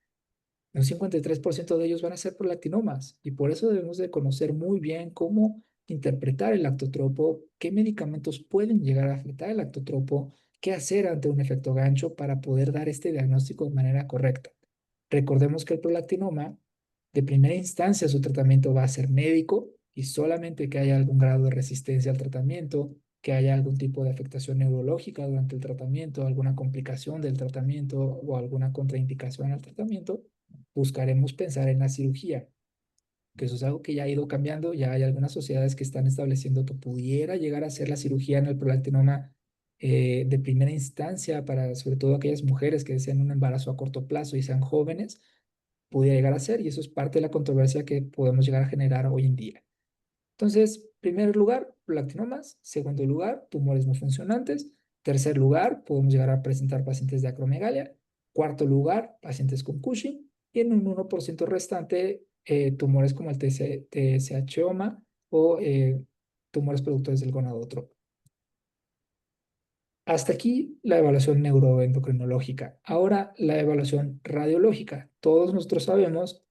un 53% de ellos van a ser prolaktinomas y por eso debemos de conocer muy bien cómo interpretar el lactotropo, qué medicamentos pueden llegar a afectar el lactotropo, qué hacer ante un efecto gancho para poder dar este diagnóstico de manera correcta. Recordemos que el prolactinoma, de primera instancia, su tratamiento va a ser médico y solamente que haya algún grado de resistencia al tratamiento, que haya algún tipo de afectación neurológica durante el tratamiento, alguna complicación del tratamiento o alguna contraindicación al tratamiento, buscaremos pensar en la cirugía, que eso es algo que ya ha ido cambiando. Ya hay algunas sociedades que están estableciendo que pudiera llegar a ser la cirugía en el prolactinoma de primera instancia para sobre todo aquellas mujeres que desean un embarazo a corto plazo y sean jóvenes, pudiera llegar a ser, y eso es parte de la controversia que podemos llegar a generar hoy en día. Entonces, primer lugar, prolactinomas. Segundo lugar, tumores no funcionantes. Tercer lugar, podemos llegar a presentar pacientes de acromegalia. Cuarto lugar, pacientes con Cushing. Y en un 1% restante, tumores como el TSH-oma o tumores productores del gonadotropin. Hasta aquí la evaluación neuroendocrinológica. Ahora la evaluación radiológica. Todos nosotros sabemos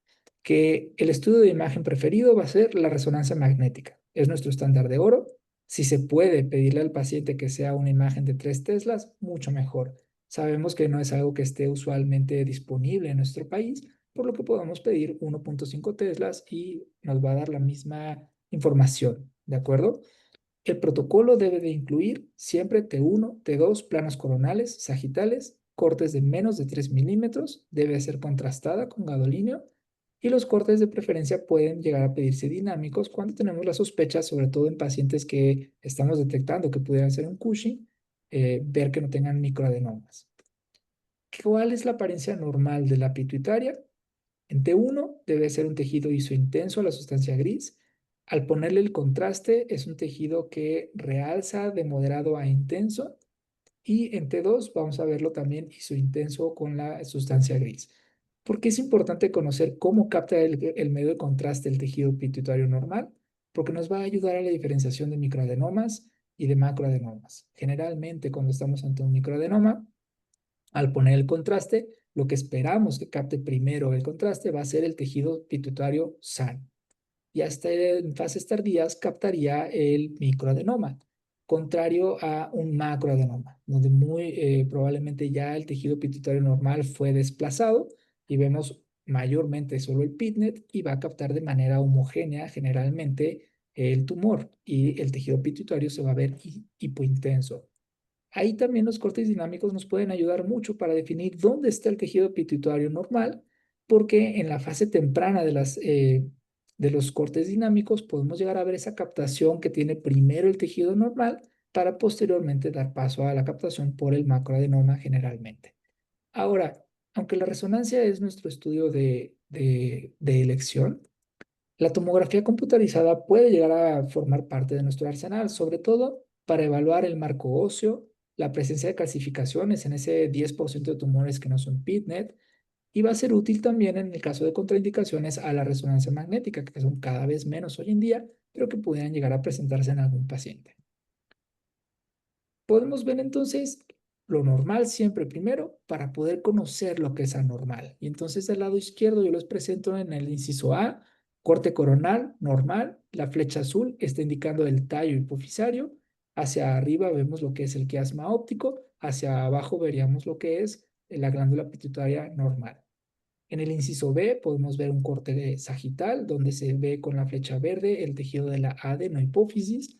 que el estudio de imagen preferido va a ser la resonancia magnética. Es nuestro estándar de oro. Si se puede pedirle al paciente que sea una imagen de 3 teslas, mucho mejor. Sabemos que no es algo que esté usualmente disponible en nuestro país, por lo que podemos pedir 1.5 teslas y nos va a dar la misma información, ¿de acuerdo? El protocolo debe de incluir siempre T1, T2, planos coronales, sagitales, cortes de menos de 3 milímetros, debe ser contrastada con gadolíneo y los cortes de preferencia pueden llegar a pedirse dinámicos cuando tenemos la sospecha, sobre todo en pacientes que estamos detectando que pudieran ser un Cushing, ver que no tengan microadenomas. ¿Cuál es la apariencia normal de la pituitaria? En T1 debe ser un tejido isointenso a la sustancia gris. Al ponerle el contraste es un tejido que realza de moderado a intenso. Y en T2 vamos a verlo también isointenso con la sustancia gris. ¿Por qué es importante conocer cómo capta el medio de contraste el tejido pituitario normal? Porque nos va a ayudar a la diferenciación de microadenomas y de macroadenomas. Generalmente cuando estamos ante un microadenoma, al poner el contraste, lo que esperamos que capte primero el contraste va a ser el tejido pituitario sano. Y hasta en fases tardías captaría el microadenoma, contrario a un macroadenoma, donde muy probablemente ya el tejido pituitario normal fue desplazado y vemos mayormente solo el PITNET y va a captar de manera homogénea generalmente el tumor y el tejido pituitario se va a ver hipointenso. Ahí también los cortes dinámicos nos pueden ayudar mucho para definir dónde está el tejido pituitario normal, porque en la fase temprana de los cortes dinámicos podemos llegar a ver esa captación que tiene primero el tejido normal para posteriormente dar paso a la captación por el macroadenoma generalmente. Ahora, aunque la resonancia es nuestro estudio de elección, la tomografía computarizada puede llegar a formar parte de nuestro arsenal, sobre todo para evaluar el marco óseo, la presencia de calcificaciones en ese 10% de tumores que no son PITNET, y va a ser útil también en el caso de contraindicaciones a la resonancia magnética, que son cada vez menos hoy en día, pero que pudieran llegar a presentarse en algún paciente. Podemos ver entonces lo normal siempre primero para poder conocer lo que es anormal. Y entonces del lado izquierdo yo les presento en el inciso A, corte coronal normal, la flecha azul está indicando el tallo hipofisario, hacia arriba vemos lo que es el quiasma óptico, hacia abajo veríamos lo que es la glándula pituitaria normal. En el inciso B podemos ver un corte sagital donde se ve con la flecha verde el tejido de la adenohipófisis.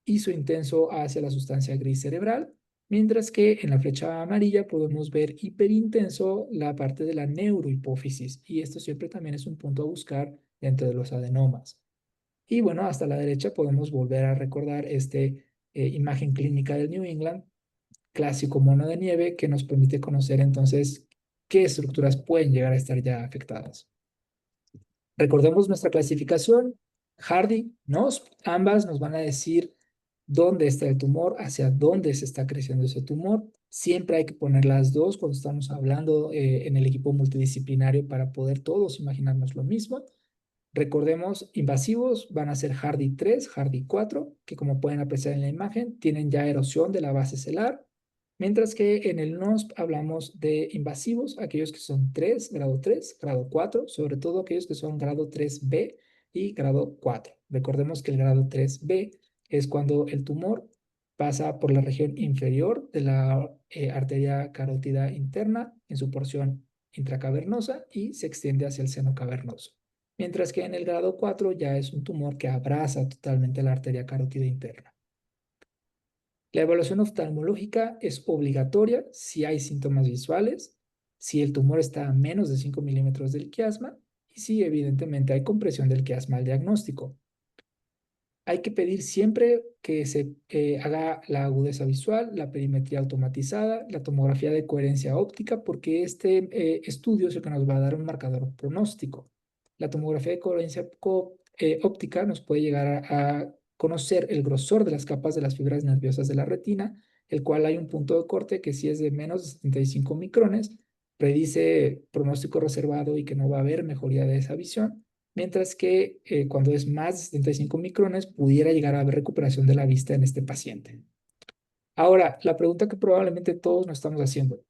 isointenso hacia la sustancia gris cerebral, mientras que en la flecha amarilla podemos ver hiperintenso la parte de la neurohipófisis, y esto siempre también es un punto a buscar dentro de los adenomas. Y bueno, hasta la derecha podemos volver a recordar imagen clínica del New England, clásico mono de nieve, que nos permite conocer entonces qué estructuras pueden llegar a estar ya afectadas. Recordemos nuestra clasificación, Hardy, NOSP, ambas nos van a decir dónde está el tumor, hacia dónde se está creciendo ese tumor. Siempre hay que poner las dos cuando estamos hablando en el equipo multidisciplinario para poder todos imaginarnos lo mismo. Recordemos, invasivos van a ser Hardy 3, Hardy 4, que como pueden apreciar en la imagen, tienen ya erosión de la base celular, mientras que en el NOSP hablamos de invasivos, aquellos que son 3, grado 4, sobre todo aquellos que son grado 3B y grado 4. Recordemos que el grado 3B es cuando el tumor pasa por la región inferior de la arteria carótida interna en su porción intracavernosa y se extiende hacia el seno cavernoso, mientras que en el grado 4 ya es un tumor que abraza totalmente la arteria carótida interna. La evaluación oftalmológica es obligatoria si hay síntomas visuales, si el tumor está a menos de 5 milímetros del quiasma y si evidentemente hay compresión del quiasma al diagnóstico. Hay que pedir siempre que se haga la agudeza visual, la perimetría automatizada, la tomografía de coherencia óptica, porque este estudio es el que nos va a dar un marcador pronóstico. La tomografía de coherencia óptica nos puede llegar a conocer el grosor de las capas de las fibras nerviosas de la retina, el cual hay un punto de corte que si es de menos de 75 micrones, predice pronóstico reservado y que no va a haber mejoría de esa visión, mientras que cuando es más de 75 micrones pudiera llegar a haber recuperación de la vista en este paciente. Ahora, la pregunta que probablemente todos nos estamos haciendo,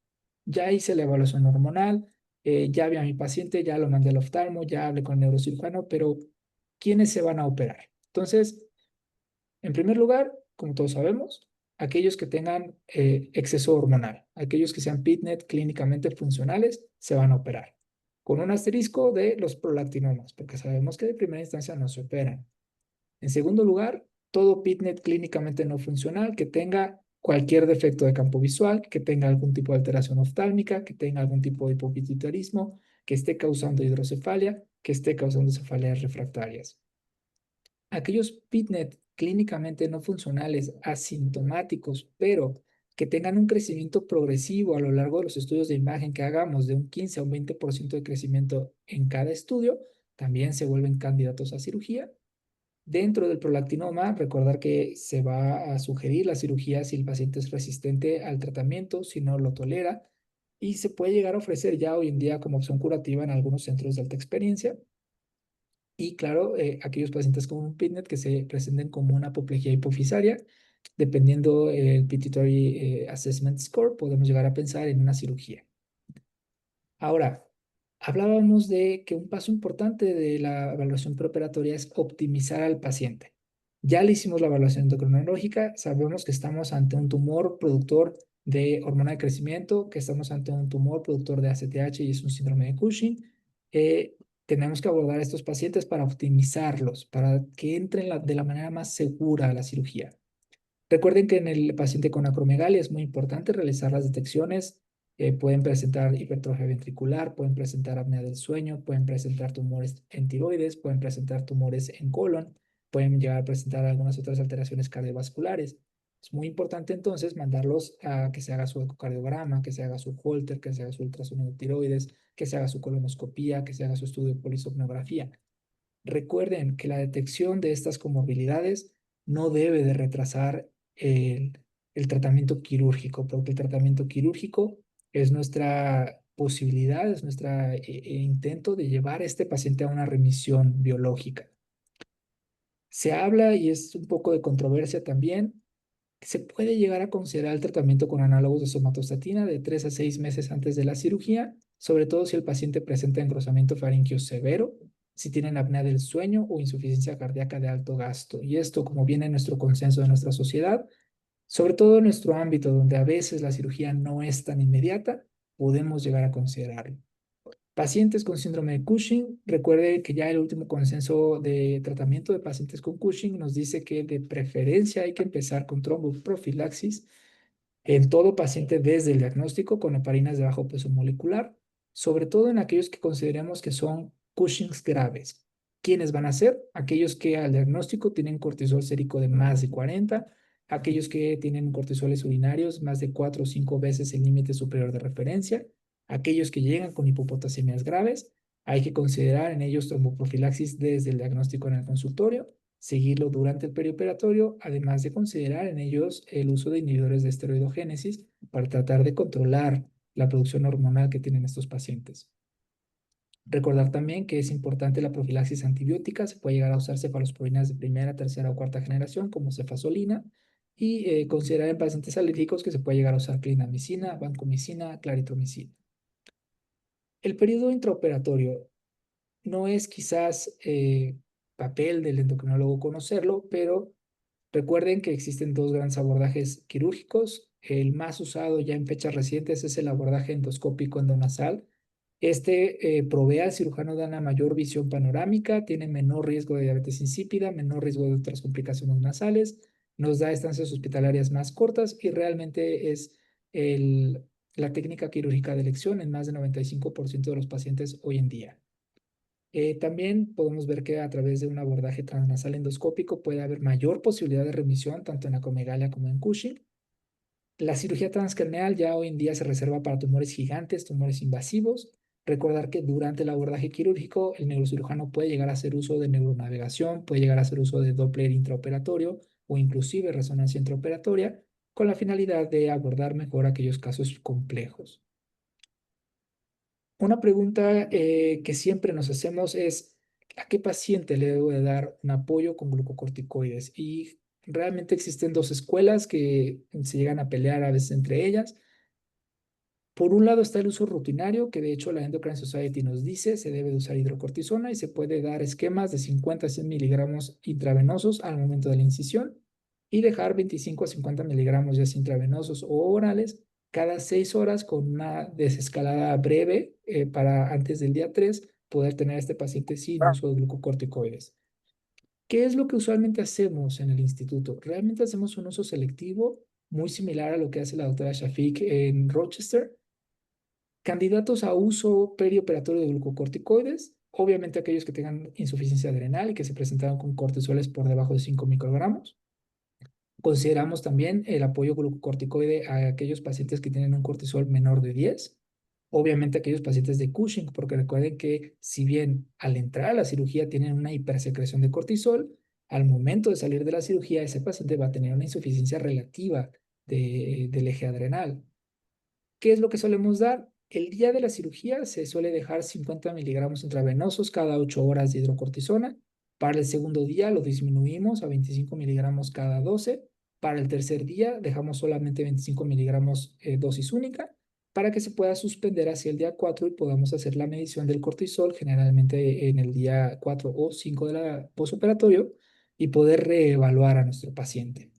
ya hice la evaluación hormonal, ya vi a mi paciente, ya lo mandé al oftalmo, ya hablé con el neurocirujano, pero ¿quiénes se van a operar? Entonces, en primer lugar, como todos sabemos, aquellos que tengan exceso hormonal, aquellos que sean PITNET clínicamente funcionales, se van a operar. Con un asterisco de los prolactinomas, porque sabemos que de primera instancia no se operan. En segundo lugar, todo PITNET clínicamente no funcional que tenga cualquier defecto de campo visual, que tenga algún tipo de alteración oftálmica, que tenga algún tipo de hipopituitarismo, que esté causando hidrocefalia, que esté causando cefaleas refractarias. Aquellos PITNET clínicamente no funcionales, asintomáticos, pero que tengan un crecimiento progresivo a lo largo de los estudios de imagen que hagamos de un 15 a un 20% de crecimiento en cada estudio, también se vuelven candidatos a cirugía. Dentro del prolactinoma, recordar que se va a sugerir la cirugía si el paciente es resistente al tratamiento, si no lo tolera, y se puede llegar a ofrecer ya hoy en día como opción curativa en algunos centros de alta experiencia. Y claro, aquellos pacientes con un PITNET que se presenten como una apoplejía hipofisaria, dependiendo el Pituitary Assessment Score, podemos llegar a pensar en una cirugía. Ahora, hablábamos de que un paso importante de la evaluación preoperatoria es optimizar al paciente. Ya le hicimos la evaluación endocrinológica, sabemos que estamos ante un tumor productor de hormona de crecimiento, que estamos ante un tumor productor de ACTH y es un síndrome de Cushing. Tenemos que abordar a estos pacientes para optimizarlos, para que entren de la manera más segura a la cirugía. Recuerden que en el paciente con acromegalia es muy importante realizar las detecciones. Pueden presentar hipertrofia ventricular, pueden presentar apnea del sueño, pueden presentar tumores en tiroides, pueden presentar tumores en colon, pueden llegar a presentar algunas otras alteraciones cardiovasculares. Es muy importante entonces mandarlos a que se haga su ecocardiograma, que se haga su Holter, que se haga su ultrasonido de tiroides, que se haga su colonoscopía, que se haga su estudio de polisomnografía. Recuerden que la detección de estas comorbilidades no debe de retrasar el tratamiento quirúrgico, porque el tratamiento quirúrgico es nuestra posibilidad, es nuestro intento de llevar a este paciente a una remisión biológica. Se habla, y es un poco de controversia también, que se puede llegar a considerar el tratamiento con análogos de somatostatina de 3 a 6 meses antes de la cirugía, sobre todo si el paciente presenta engrosamiento faríngeo severo, si tienen apnea del sueño o insuficiencia cardíaca de alto gasto. Y esto, como viene en nuestro consenso de nuestra sociedad, sobre todo en nuestro ámbito donde a veces la cirugía no es tan inmediata, podemos llegar a considerarlo. Pacientes con síndrome de Cushing, recuerde que ya el último consenso de tratamiento de pacientes con Cushing nos dice que de preferencia hay que empezar con tromboprofilaxis en todo paciente desde el diagnóstico con heparinas de bajo peso molecular, sobre todo en aquellos que consideremos que son Cushings graves. ¿Quiénes van a ser? Aquellos que al diagnóstico tienen cortisol sérico de más de 40, aquellos que tienen cortisoles urinarios más de 4 o 5 veces el límite superior de referencia, aquellos que llegan con hipopotasemias graves. Hay que considerar en ellos tromboprofilaxis desde el diagnóstico en el consultorio, seguirlo durante el perioperatorio, además de considerar en ellos el uso de inhibidores de esteroidogénesis para tratar de controlar la producción hormonal que tienen estos pacientes. Recordar también que es importante la profilaxis antibiótica, se puede llegar a usar cefalosporinas de primera, tercera o cuarta generación como cefazolina y considerar en pacientes alérgicos que se puede llegar a usar clindamicina, vancomicina, claritromicina. El periodo intraoperatorio no es quizás papel del endocrinólogo conocerlo, pero recuerden que existen dos grandes abordajes quirúrgicos. El más usado ya en fechas recientes es el abordaje endoscópico endonasal. Este provee al cirujano de una mayor visión panorámica, tiene menor riesgo de diabetes insípida, menor riesgo de otras complicaciones nasales, nos da estancias hospitalarias más cortas y realmente es el, la técnica quirúrgica de elección en más del 95% de los pacientes hoy en día. También podemos ver que a través de un abordaje transnasal endoscópico puede haber mayor posibilidad de remisión tanto en acromegalia como en Cushing. La cirugía transcraneal ya hoy en día se reserva para tumores gigantes, tumores invasivos. Recordar que durante el abordaje quirúrgico el neurocirujano puede llegar a hacer uso de neuronavegación, puede llegar a hacer uso de Doppler intraoperatorio o inclusive resonancia intraoperatoria con la finalidad de abordar mejor aquellos casos complejos. Una pregunta que siempre nos hacemos es, ¿a qué paciente le debo de dar un apoyo con glucocorticoides? Y realmente existen dos escuelas que se llegan a pelear a veces entre ellas. Por un lado está el uso rutinario, que de hecho la Endocrine Society nos dice se debe de usar hidrocortisona y se puede dar esquemas de 50 a 100 miligramos intravenosos al momento de la incisión y dejar 25 a 50 miligramos ya sea intravenosos o orales cada 6 horas con una desescalada breve para antes del día 3 poder tener a este paciente sin uso de glucocorticoides. ¿Qué es lo que usualmente hacemos en el instituto? Realmente hacemos un uso selectivo muy similar a lo que hace la doctora Shafik en Rochester. Candidatos a uso perioperatorio de glucocorticoides, obviamente aquellos que tengan insuficiencia adrenal y que se presentaron con cortisoles por debajo de 5 microgramos. Consideramos también el apoyo glucocorticoide a aquellos pacientes que tienen un cortisol menor de 10. Obviamente aquellos pacientes de Cushing, porque recuerden que si bien al entrar a la cirugía tienen una hipersecreción de cortisol, al momento de salir de la cirugía ese paciente va a tener una insuficiencia relativa del eje adrenal. ¿Qué es lo que solemos dar? El día de la cirugía se suele dejar 50 miligramos intravenosos cada 8 horas de hidrocortisona. Para el segundo día lo disminuimos a 25 miligramos cada 12. Para el tercer día dejamos solamente 25 miligramos dosis única para que se pueda suspender hacia el día 4 y podamos hacer la medición del cortisol generalmente en el día 4 o 5 de la posoperatorio y poder reevaluar a nuestro paciente.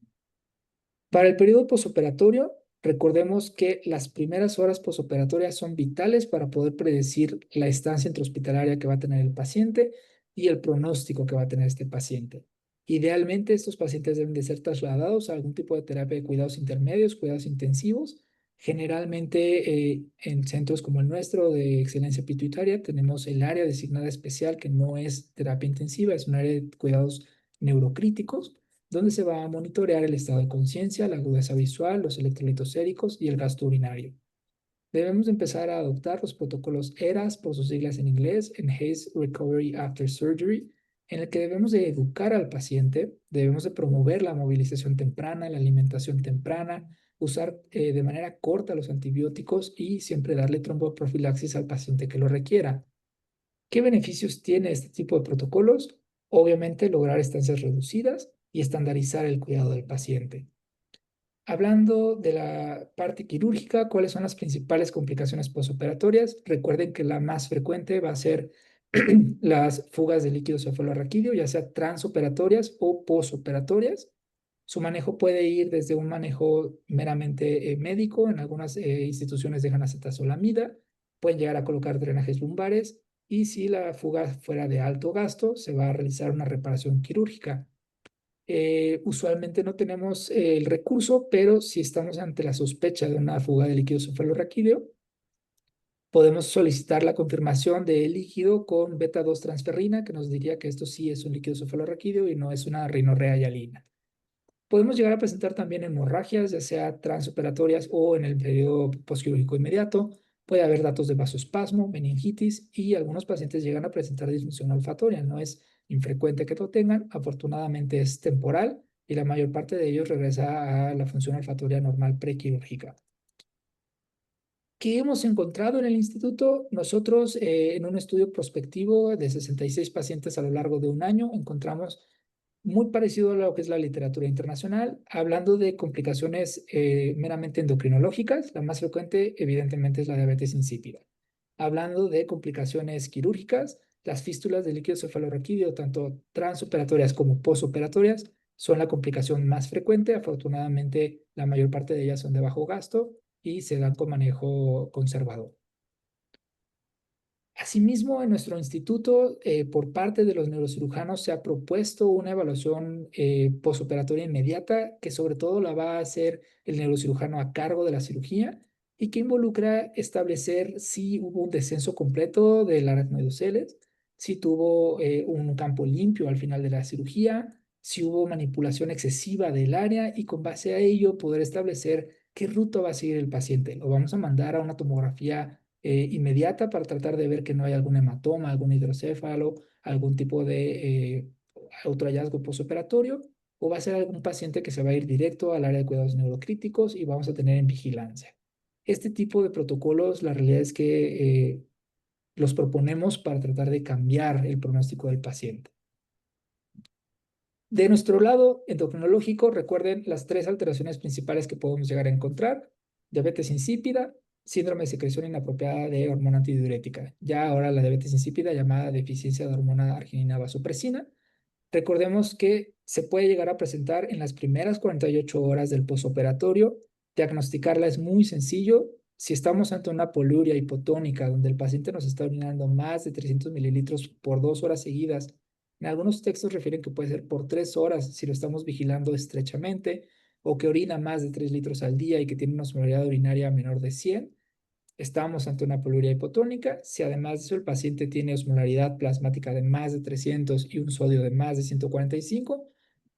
Para el periodo posoperatorio, recordemos que las primeras horas posoperatorias son vitales para poder predecir la estancia intrahospitalaria que va a tener el paciente y el pronóstico que va a tener este paciente. Idealmente, estos pacientes deben de ser trasladados a algún tipo de terapia de cuidados intermedios, cuidados intensivos. Generalmente, en centros como el nuestro de excelencia pituitaria, tenemos el área designada especial que no es terapia intensiva, es un área de cuidados neurocríticos donde se va a monitorear el estado de conciencia, la agudeza visual, los electrolitos séricos y el gasto urinario. Debemos empezar a adoptar los protocolos ERAS, por sus siglas en inglés, Enhanced Recovery After Surgery, en el que debemos de educar al paciente, debemos de promover la movilización temprana, la alimentación temprana, usar de manera corta los antibióticos y siempre darle tromboprofilaxis al paciente que lo requiera. ¿Qué beneficios tiene este tipo de protocolos? Obviamente lograr estancias reducidas y estandarizar el cuidado del paciente. Hablando de la parte quirúrgica, ¿cuáles son las principales complicaciones postoperatorias? Recuerden que la más frecuente va a ser las fugas de líquido cefalorraquídeo, ya sea transoperatorias o posoperatorias. Su manejo puede ir desde un manejo meramente médico, en algunas instituciones dejan acetazolamida, pueden llegar a colocar drenajes lumbares y si la fuga fuera de alto gasto, se va a realizar una reparación quirúrgica. Usualmente no tenemos el recurso, pero si estamos ante la sospecha de una fuga de líquido cefalorraquídeo, podemos solicitar la confirmación del líquido con beta-2-transferrina, que nos diría que esto sí es un líquido cefalorraquídeo y no es una rinorrea hialina. Podemos llegar a presentar también hemorragias, ya sea transoperatorias o en el periodo posquirúrgico inmediato. Puede haber datos de vasospasmo, meningitis y algunos pacientes llegan a presentar disfunción olfatoria. No es infrecuente que lo tengan, afortunadamente es temporal y la mayor parte de ellos regresa a la función olfatoria normal prequirúrgica. ¿Qué hemos encontrado en el instituto? Nosotros, en un estudio prospectivo de 66 pacientes a lo largo de un año, encontramos muy parecido a lo que es la literatura internacional, hablando de complicaciones meramente endocrinológicas. La más frecuente, evidentemente, es la diabetes insípida. Hablando de complicaciones quirúrgicas, las fístulas del líquido cefalorraquídeo, tanto transoperatorias como posoperatorias, son la complicación más frecuente. Afortunadamente, la mayor parte de ellas son de bajo gasto y se dan con manejo conservador. Asimismo, en nuestro instituto, por parte de los neurocirujanos, se ha propuesto una evaluación posoperatoria inmediata que sobre todo la va a hacer el neurocirujano a cargo de la cirugía y que involucra establecer si hubo un descenso completo del aracnoidoceles, si tuvo un campo limpio al final de la cirugía, si hubo manipulación excesiva del área y con base a ello poder establecer qué ruta va a seguir el paciente. Lo vamos a mandar a una tomografía inmediata para tratar de ver que no hay algún hematoma, algún hidrocéfalo, algún tipo de otro hallazgo postoperatorio, o va a ser algún paciente que se va a ir directo al área de cuidados neurocríticos y vamos a tener en vigilancia. Este tipo de protocolos, la realidad es que los proponemos para tratar de cambiar el pronóstico del paciente. De nuestro lado endocrinológico, recuerden las tres alteraciones principales que podemos llegar a encontrar: diabetes insípida, síndrome de secreción inapropiada de hormona antidiurética. Ya ahora la diabetes insípida llamada deficiencia de hormona arginina vasopresina. Recordemos que se puede llegar a presentar en las primeras 48 horas del posoperatorio. Diagnosticarla es muy sencillo. Si estamos ante una poliuria hipotónica donde el paciente nos está orinando más de 300 mililitros por 2 horas seguidas, en algunos textos refieren que puede ser por 3 horas si lo estamos vigilando estrechamente, o que orina más de 3 litros al día y que tiene una osmolaridad urinaria menor de 100, estamos ante una poliuria hipotónica. Si además de eso el paciente tiene osmolaridad plasmática de más de 300 y un sodio de más de 145,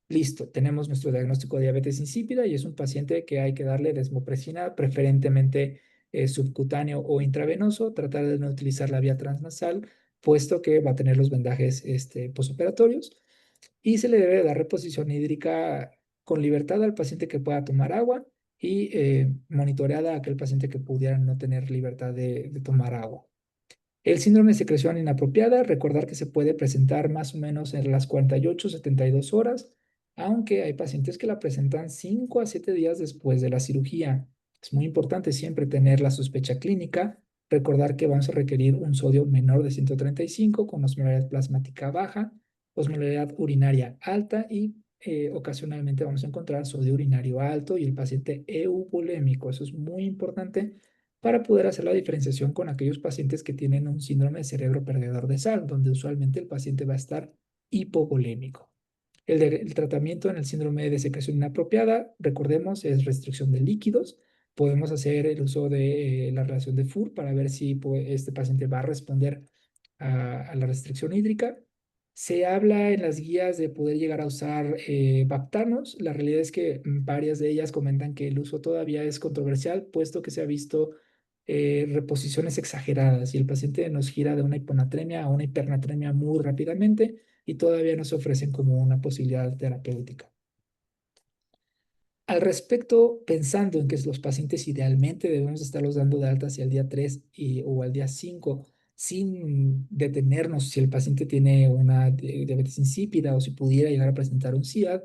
listo, tenemos nuestro diagnóstico de diabetes insípida y es un paciente que hay que darle desmopresina, preferentemente subcutáneo o intravenoso, tratar de no utilizar la vía transnasal, puesto que va a tener los vendajes posoperatorios, y se le debe dar reposición hídrica con libertad al paciente que pueda tomar agua y monitoreada a aquel paciente que pudiera no tener libertad de tomar agua. El síndrome de secreción inapropiada, recordar que se puede presentar más o menos en las 48 a 72 horas, aunque hay pacientes que la presentan 5 a 7 días después de la cirugía. Es muy importante siempre tener la sospecha clínica, recordar que vamos a requerir un sodio menor de 135 con osmolaridad plasmática baja, osmolaridad urinaria alta y ocasionalmente vamos a encontrar sodio urinario alto y el paciente euvolémico. Eso es muy importante para poder hacer la diferenciación con aquellos pacientes que tienen un síndrome de cerebro perdedor de sal, donde usualmente el paciente va a estar hipovolémico. El tratamiento en el síndrome de secreción inapropiada, recordemos, es restricción de líquidos. Podemos hacer el uso de la relación de Fur para ver si este paciente va a responder a la restricción hídrica. Se habla en las guías de poder llegar a usar baptanos. La realidad es que varias de ellas comentan que el uso todavía es controversial, puesto que se ha visto reposiciones exageradas y el paciente nos gira de una hiponatremia a una hipernatremia muy rápidamente y todavía no se ofrecen como una posibilidad terapéutica. Al respecto, pensando en que los pacientes idealmente debemos estarlos dando de alta hacia el día 3 o al día 5, sin detenernos si el paciente tiene una diabetes insípida o si pudiera llegar a presentar un CIAD,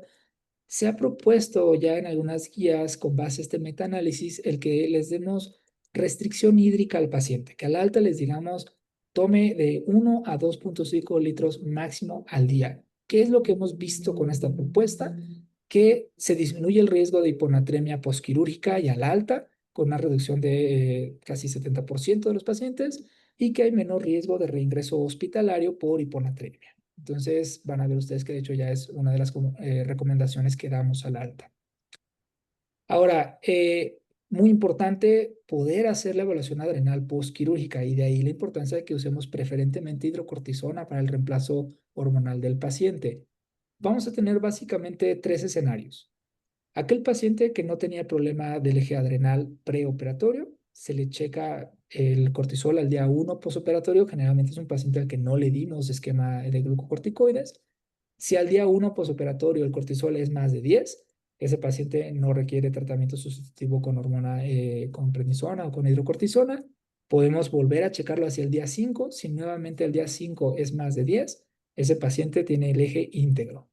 se ha propuesto ya en algunas guías con base a este metaanálisis el que les demos restricción hídrica al paciente, que al alta les digamos tome de 1 a 2.5 litros máximo al día. ¿Qué es lo que hemos visto con esta propuesta? Que se disminuye el riesgo de hiponatremia posquirúrgica y al alta con una reducción de casi 70% de los pacientes y que hay menor riesgo de reingreso hospitalario por hiponatremia. Entonces, van a ver ustedes que de hecho ya es una de las recomendaciones que damos al alta. Ahora, muy importante poder hacer la evaluación adrenal postquirúrgica y de ahí la importancia de que usemos preferentemente hidrocortisona para el reemplazo hormonal del paciente. Vamos a tener básicamente tres escenarios. Aquel paciente que no tenía problema del eje adrenal preoperatorio, se le checa el cortisol al día 1 posoperatorio. Generalmente es un paciente al que no le dimos esquema de glucocorticoides. Si al día 1 posoperatorio el cortisol es más de 10, ese paciente no requiere tratamiento sustitutivo con hormona, con prednisona o con hidrocortisona. Podemos volver a checarlo hacia el día 5. Si nuevamente el día 5 es más de 10, ese paciente tiene el eje íntegro.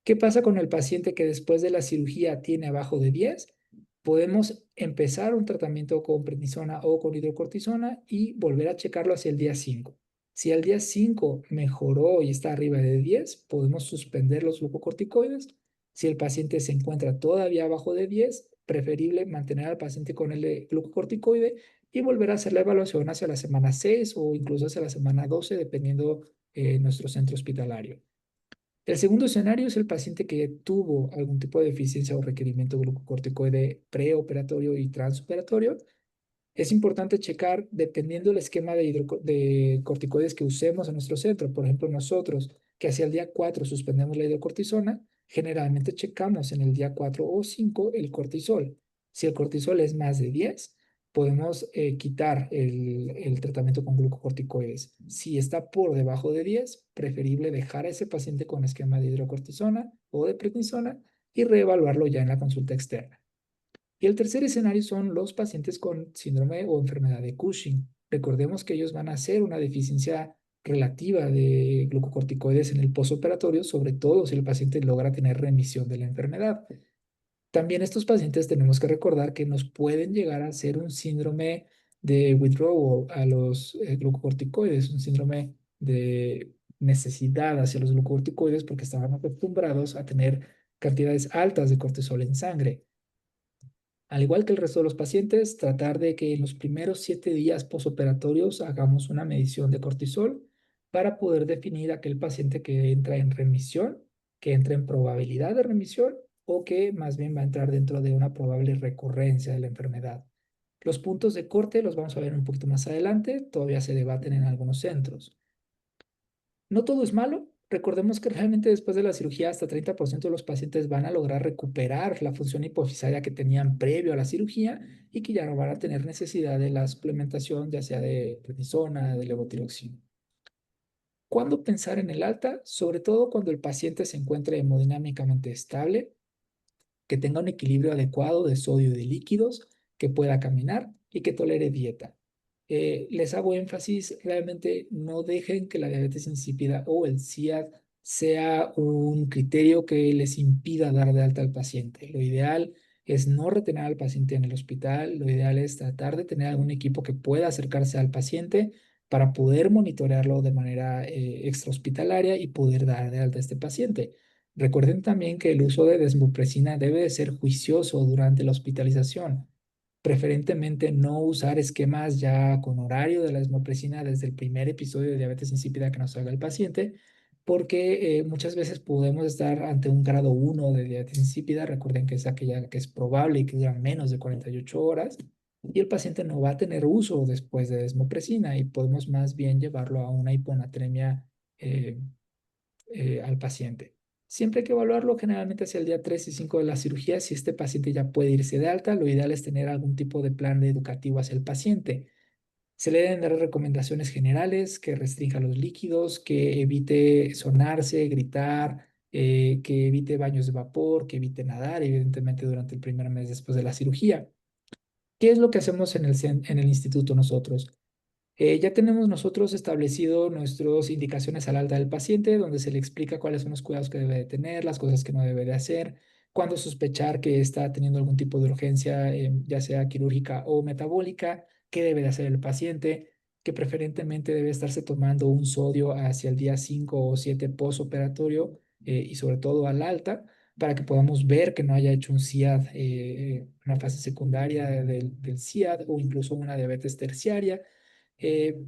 ¿Qué pasa con el paciente que después de la cirugía tiene abajo de 10? Podemos empezar un tratamiento con prednisona o con hidrocortisona y volver a checarlo hacia el día 5. Si al día 5 mejoró y está arriba de 10, podemos suspender los glucocorticoides. Si el paciente se encuentra todavía abajo de 10, preferible mantener al paciente con el glucocorticoide y volver a hacer la evaluación hacia la semana 6 o incluso hacia la semana 12, dependiendo nuestro centro hospitalario. El segundo escenario es el paciente que tuvo algún tipo de deficiencia o requerimiento glucocorticoide preoperatorio y transoperatorio. Es importante checar dependiendo del esquema de corticoides que usemos en nuestro centro. Por ejemplo, nosotros que hacia el día 4 suspendemos la hidrocortisona, generalmente checamos en el día 4 o 5 el cortisol. Si el cortisol es más de 10, podemos quitar el tratamiento con glucocorticoides. Si está por debajo de 10, preferible dejar a ese paciente con esquema de hidrocortisona o de prednisona y reevaluarlo ya en la consulta externa. Y el tercer escenario son los pacientes con síndrome o enfermedad de Cushing. Recordemos que ellos van a hacer una deficiencia relativa de glucocorticoides en el posoperatorio, sobre todo si el paciente logra tener remisión de la enfermedad. También estos pacientes tenemos que recordar que nos pueden llegar a hacer un síndrome de withdrawal a los glucocorticoides, un síndrome de necesidad hacia los glucocorticoides porque estaban acostumbrados a tener cantidades altas de cortisol en sangre. Al igual que el resto de los pacientes, tratar de que en los primeros 7 días posoperatorios hagamos una medición de cortisol para poder definir aquel paciente que entra en remisión, que entra en probabilidad de remisión o que más bien va a entrar dentro de una probable recurrencia de la enfermedad. Los puntos de corte los vamos a ver un poquito más adelante, todavía se debaten en algunos centros. No todo es malo. Recordemos que realmente después de la cirugía hasta 30% de los pacientes van a lograr recuperar la función hipofisaria que tenían previo a la cirugía y que ya no van a tener necesidad de la suplementación, ya sea de prednisona, de levotiroxina. ¿Cuándo pensar en el alta? Sobre todo cuando el paciente se encuentre hemodinámicamente estable, que tenga un equilibrio adecuado de sodio y de líquidos, que pueda caminar y que tolere dieta. Les hago énfasis, realmente no dejen que la diabetes insípida o el CIAD sea un criterio que les impida dar de alta al paciente. Lo ideal es no retener al paciente en el hospital, lo ideal es tratar de tener algún equipo que pueda acercarse al paciente para poder monitorearlo de manera extrahospitalaria y poder dar de alta a este paciente. Recuerden también que el uso de desmopresina debe de ser juicioso durante la hospitalización. Preferentemente no usar esquemas ya con horario de la desmopresina desde el primer episodio de diabetes insípida que nos haga el paciente, porque muchas veces podemos estar ante un grado 1 de diabetes insípida. Recuerden que es aquella que es probable y que dura menos de 48 horas y el paciente no va a tener uso después de desmopresina y podemos más bien llevarlo a una hiponatremia al paciente. Siempre hay que evaluarlo generalmente hacia el día 3 y 5 de la cirugía. Si este paciente ya puede irse de alta, lo ideal es tener algún tipo de plan educativo hacia el paciente. Se le deben dar recomendaciones generales, que restrinja los líquidos, que evite sonarse, gritar, que evite baños de vapor, que evite nadar, evidentemente durante el primer mes después de la cirugía. ¿Qué es lo que hacemos en el instituto nosotros? Ya tenemos nosotros establecido nuestras indicaciones al alta del paciente, donde se le explica cuáles son los cuidados que debe de tener, las cosas que no debe de hacer, cuándo sospechar que está teniendo algún tipo de urgencia, ya sea quirúrgica o metabólica, qué debe de hacer el paciente, que preferentemente debe estarse tomando un sodio hacia el día 5 o 7 postoperatorio y sobre todo al alta, para que podamos ver que no haya hecho un CIAD, una fase secundaria del CIAD o incluso una diabetes terciaria. eh,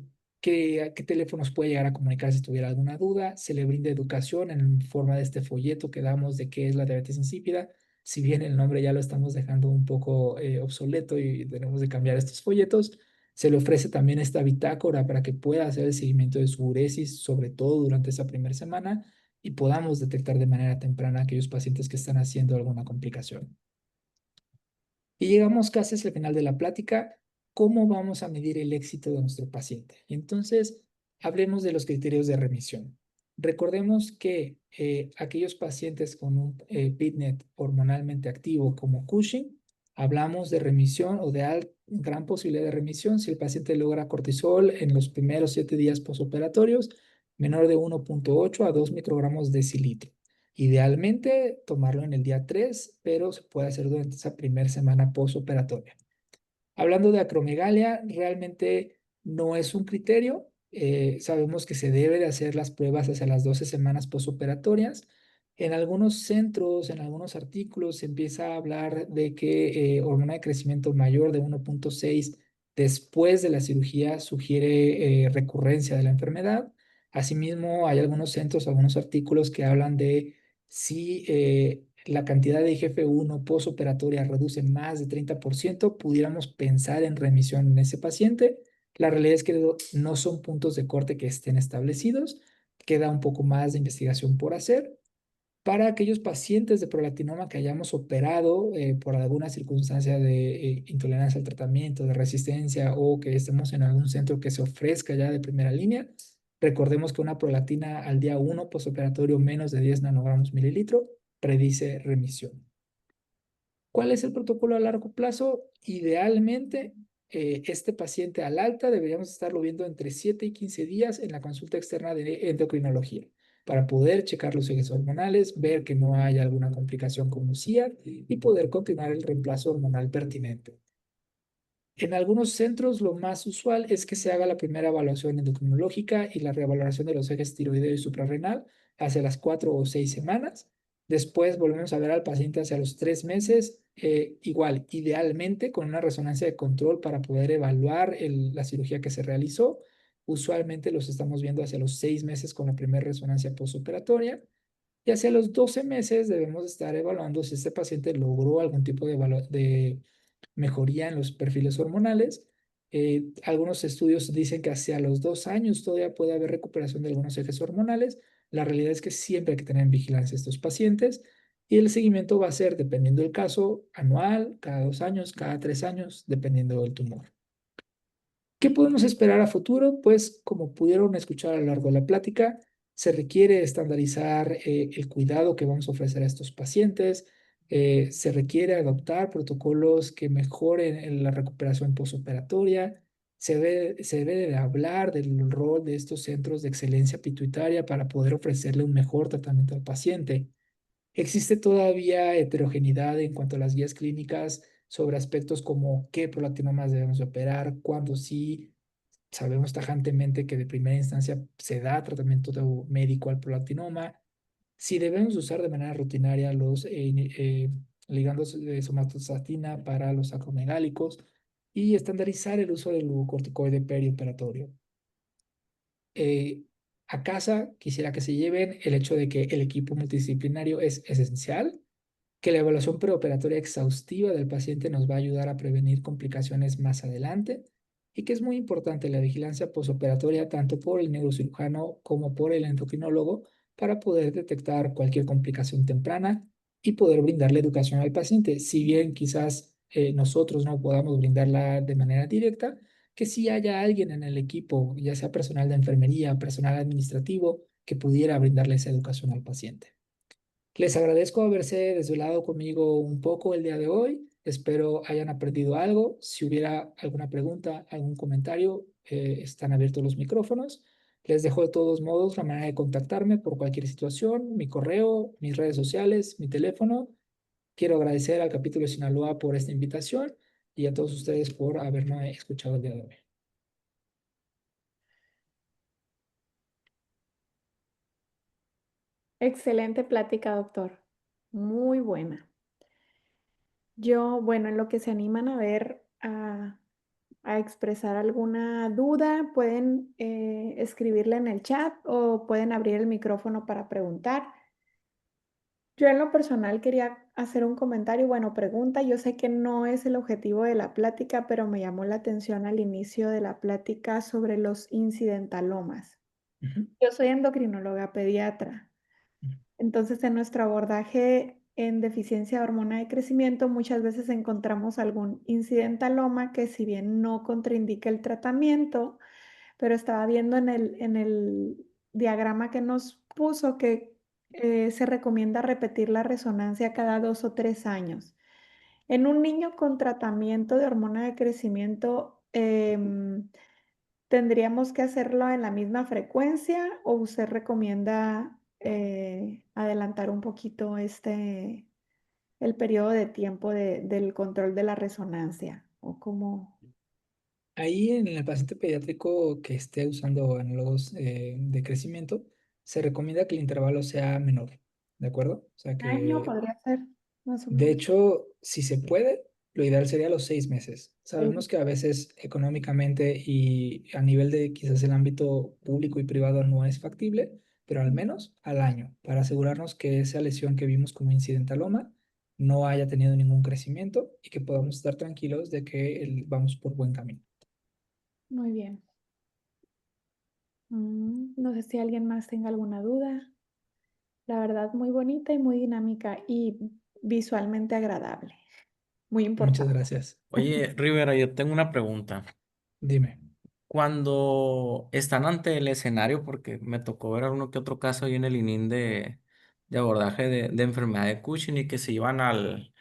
a qué teléfonos puede llegar a comunicar si tuviera alguna duda. Se le brinda educación en forma de este folleto que damos de qué es la diabetes insípida. Si bien el nombre ya lo estamos dejando un poco obsoleto y tenemos de cambiar estos folletos, se le ofrece también esta bitácora para que pueda hacer el seguimiento de su uresis, sobre todo durante esa primera semana, y podamos detectar de manera temprana a aquellos pacientes que están haciendo alguna complicación. Y llegamos casi al final de la plática. ¿Cómo vamos a medir el éxito de nuestro paciente? Entonces, hablemos de los criterios de remisión. Recordemos que aquellos pacientes con un PITNET hormonalmente activo como Cushing, hablamos de remisión o de gran posibilidad de remisión si el paciente logra cortisol en los primeros 7 días postoperatorios menor de 1,8 a 2 microgramos decilitro. Idealmente tomarlo en el día 3, pero se puede hacer durante esa primera semana postoperatoria. Hablando de acromegalia, realmente no es un criterio. Sabemos que se debe de hacer las pruebas hacia las 12 semanas postoperatorias. En algunos centros, en algunos artículos, se empieza a hablar de que hormona de crecimiento mayor de 1,6 después de la cirugía sugiere recurrencia de la enfermedad. Asimismo, hay algunos centros, algunos artículos que hablan de si la cantidad de IGF-1 postoperatoria reduce más de 30%, pudiéramos pensar en remisión en ese paciente. La realidad es que no son puntos de corte que estén establecidos. Queda un poco más de investigación por hacer. Para aquellos pacientes de prolactinoma que hayamos operado por alguna circunstancia de intolerancia al tratamiento, de resistencia o que estemos en algún centro que se ofrezca ya de primera línea, recordemos que una prolactina al día 1 postoperatorio menos de 10 nanogramos mililitro predice remisión. ¿Cuál es el protocolo a largo plazo? Idealmente, este paciente al alta deberíamos estarlo viendo entre 7 y 15 días en la consulta externa de endocrinología para poder checar los ejes hormonales, ver que no haya alguna complicación como UCIA y poder continuar el reemplazo hormonal pertinente. En algunos centros lo más usual es que se haga la primera evaluación endocrinológica y la revaloración de los ejes tiroideo y suprarrenal hacia las 4 o 6 semanas. Después volvemos a ver al paciente hacia los 3 meses, igual, idealmente con una resonancia de control para poder evaluar la cirugía que se realizó. Usualmente los estamos viendo hacia los 6 meses con la primera resonancia postoperatoria. Y hacia los 12 meses debemos estar evaluando si este paciente logró algún tipo de mejoría en los perfiles hormonales. Algunos estudios dicen que hacia los 2 años todavía puede haber recuperación de algunos ejes hormonales. La realidad es que siempre hay que tener en vigilancia a estos pacientes y el seguimiento va a ser, dependiendo del caso, anual, cada 2 años, cada 3 años, dependiendo del tumor. ¿Qué podemos esperar a futuro? Pues como pudieron escuchar a lo largo de la plática, se requiere estandarizar el cuidado que vamos a ofrecer a estos pacientes, se requiere adoptar protocolos que mejoren en la recuperación postoperatoria, se debe de hablar del rol de estos centros de excelencia pituitaria para poder ofrecerle un mejor tratamiento al paciente. Existe todavía heterogeneidad en cuanto a las guías clínicas sobre aspectos como qué prolactinomas debemos de operar, cuándo sí. Sabemos tajantemente que de primera instancia se da tratamiento médico al prolactinoma. Si debemos usar de manera rutinaria los ligandos de somatostatina para los acromegálicos y estandarizar el uso del glucocorticoide perioperatorio. Eh, a casa quisiera que se lleven el hecho de que el equipo multidisciplinario es esencial, que la evaluación preoperatoria exhaustiva del paciente nos va a ayudar a prevenir complicaciones más adelante y que es muy importante la vigilancia posoperatoria tanto por el neurocirujano como por el endocrinólogo para poder detectar cualquier complicación temprana y poder brindarle educación al paciente. Si bien quizás nosotros no podamos brindarla de manera directa, que sí haya alguien en el equipo, ya sea personal de enfermería, personal administrativo, que pudiera brindarle esa educación al paciente. Les agradezco haberse desvelado conmigo un poco el día de hoy. Espero hayan aprendido algo. Si hubiera alguna pregunta, algún comentario, están abiertos los micrófonos. Les dejo de todos modos la manera de contactarme por cualquier situación, mi correo, mis redes sociales, mi teléfono. Quiero agradecer al capítulo de Sinaloa por esta invitación y a todos ustedes por haberme escuchado el día de hoy. Excelente plática, doctor. muy buena. Yo, bueno, en lo que se animan a ver, a expresar alguna duda, pueden escribirla en el chat o pueden abrir el micrófono para preguntar. Yo en lo personal quería hacer un comentario, bueno, pregunta. Yo sé que no es el objetivo de la plática, pero me llamó la atención al inicio de la plática sobre los incidentalomas. Ujú, Yo soy endocrinóloga pediatra. ujú. Entonces, en nuestro abordaje en deficiencia de hormona de crecimiento, muchas veces encontramos algún incidentaloma que si bien no contraindica el tratamiento, pero estaba viendo en el diagrama que nos puso que se recomienda repetir la resonancia cada 2 o 3 años. En un niño con tratamiento de hormona de crecimiento, ¿tendríamos que hacerlo en la misma frecuencia o usted recomienda adelantar un poquito el periodo de tiempo del control de la resonancia? ¿O cómo? Ahí en el paciente pediátrico que esté usando análogos de crecimiento, se recomienda que el intervalo sea menor, ¿de acuerdo? O sea Año que, podría ser, más o de menos. hecho, si se puede, lo ideal sería los 6 meses. Sí. Sabemos que a veces económicamente y a nivel de quizás el ámbito público y privado no es factible, pero al menos al año, para asegurarnos que esa lesión que vimos como incidentaloma no haya tenido ningún crecimiento y que podamos estar tranquilos de que vamos por buen camino. Muy bien. No sé si alguien más tenga alguna duda. La verdad, muy bonita y muy dinámica y visualmente agradable. Muy Muchas importante. gracias. Oye, Rivera, yo tengo una pregunta. Dime. Cuando están ante el escenario, porque me tocó ver uno que otro caso ahí en el ININ de abordaje de enfermedad de Cushing y que se iban al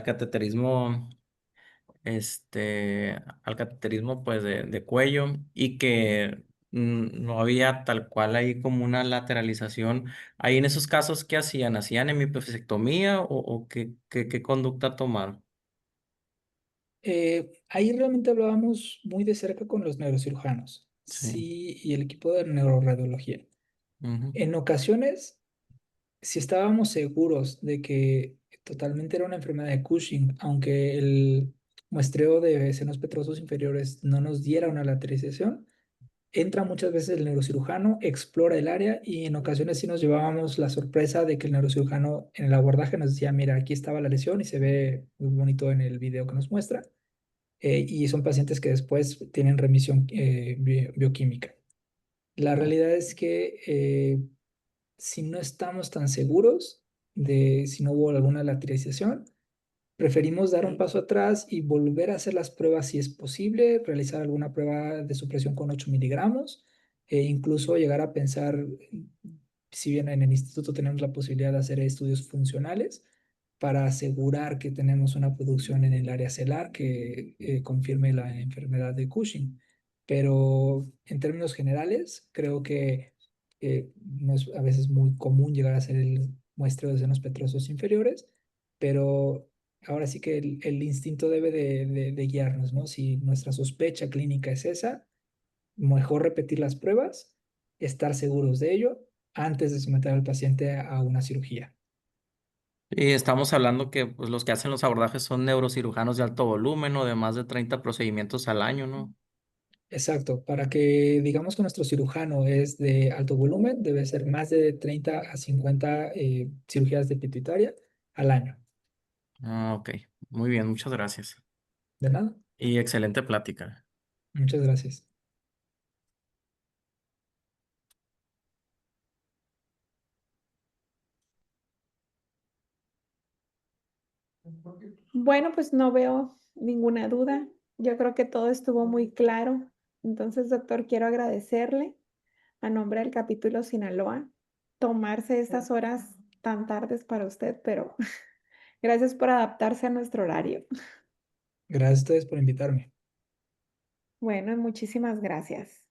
cateterismo, al cateterismo pues de cuello y que no había tal cual ahí como una lateralización. Ahí en esos casos, ¿qué hacían? ¿Hacían hemipefectomía o qué conducta tomaron? Ahí realmente hablábamos muy de cerca con los neurocirujanos, Sí. sí, y el equipo de neuroradiología. Ujú. En ocasiones, si estábamos seguros de que totalmente era una enfermedad de Cushing, aunque el muestreo de senos petrosos inferiores no nos diera una lateralización, entra muchas veces el neurocirujano, explora el área y en ocasiones sí nos llevábamos la sorpresa de que el neurocirujano en el abordaje nos decía, mira, aquí estaba la lesión y se ve muy bonito en el video que nos muestra y son pacientes que después tienen remisión bioquímica. La realidad es que si no estamos tan seguros de si no hubo alguna lateralización, preferimos dar un paso atrás y volver a hacer las pruebas si es posible, realizar alguna prueba de supresión con 8 miligramos, e incluso llegar a pensar, si bien en el instituto tenemos la posibilidad de hacer estudios funcionales, para asegurar que tenemos una producción en el área celular que confirme la enfermedad de Cushing. Pero en términos generales, creo que no es a veces muy común llegar a hacer el muestreo de senos petrosos inferiores, pero ahora sí que el instinto debe de guiarnos, ¿no? Si nuestra sospecha clínica es esa, mejor repetir las pruebas, estar seguros de ello antes de someter al paciente a una cirugía. Y estamos hablando que pues, los que hacen los abordajes son neurocirujanos de alto volumen o de más de 30 procedimientos al año, ¿no? Exacto, para que digamos que nuestro cirujano es de alto volumen, debe ser más de 30 a 50 cirugías de pituitaria al año. Ah, ok. Muy bien, muchas gracias. ¿De nada? Y excelente plática. Muchas gracias. Bueno, pues no veo ninguna duda. Yo creo que todo estuvo muy claro. Entonces, doctor, quiero agradecerle a nombre del capítulo Sinaloa tomarse estas horas tan tardes para usted, pero gracias por adaptarse a nuestro horario. Gracias a ustedes por invitarme. Bueno, muchísimas gracias.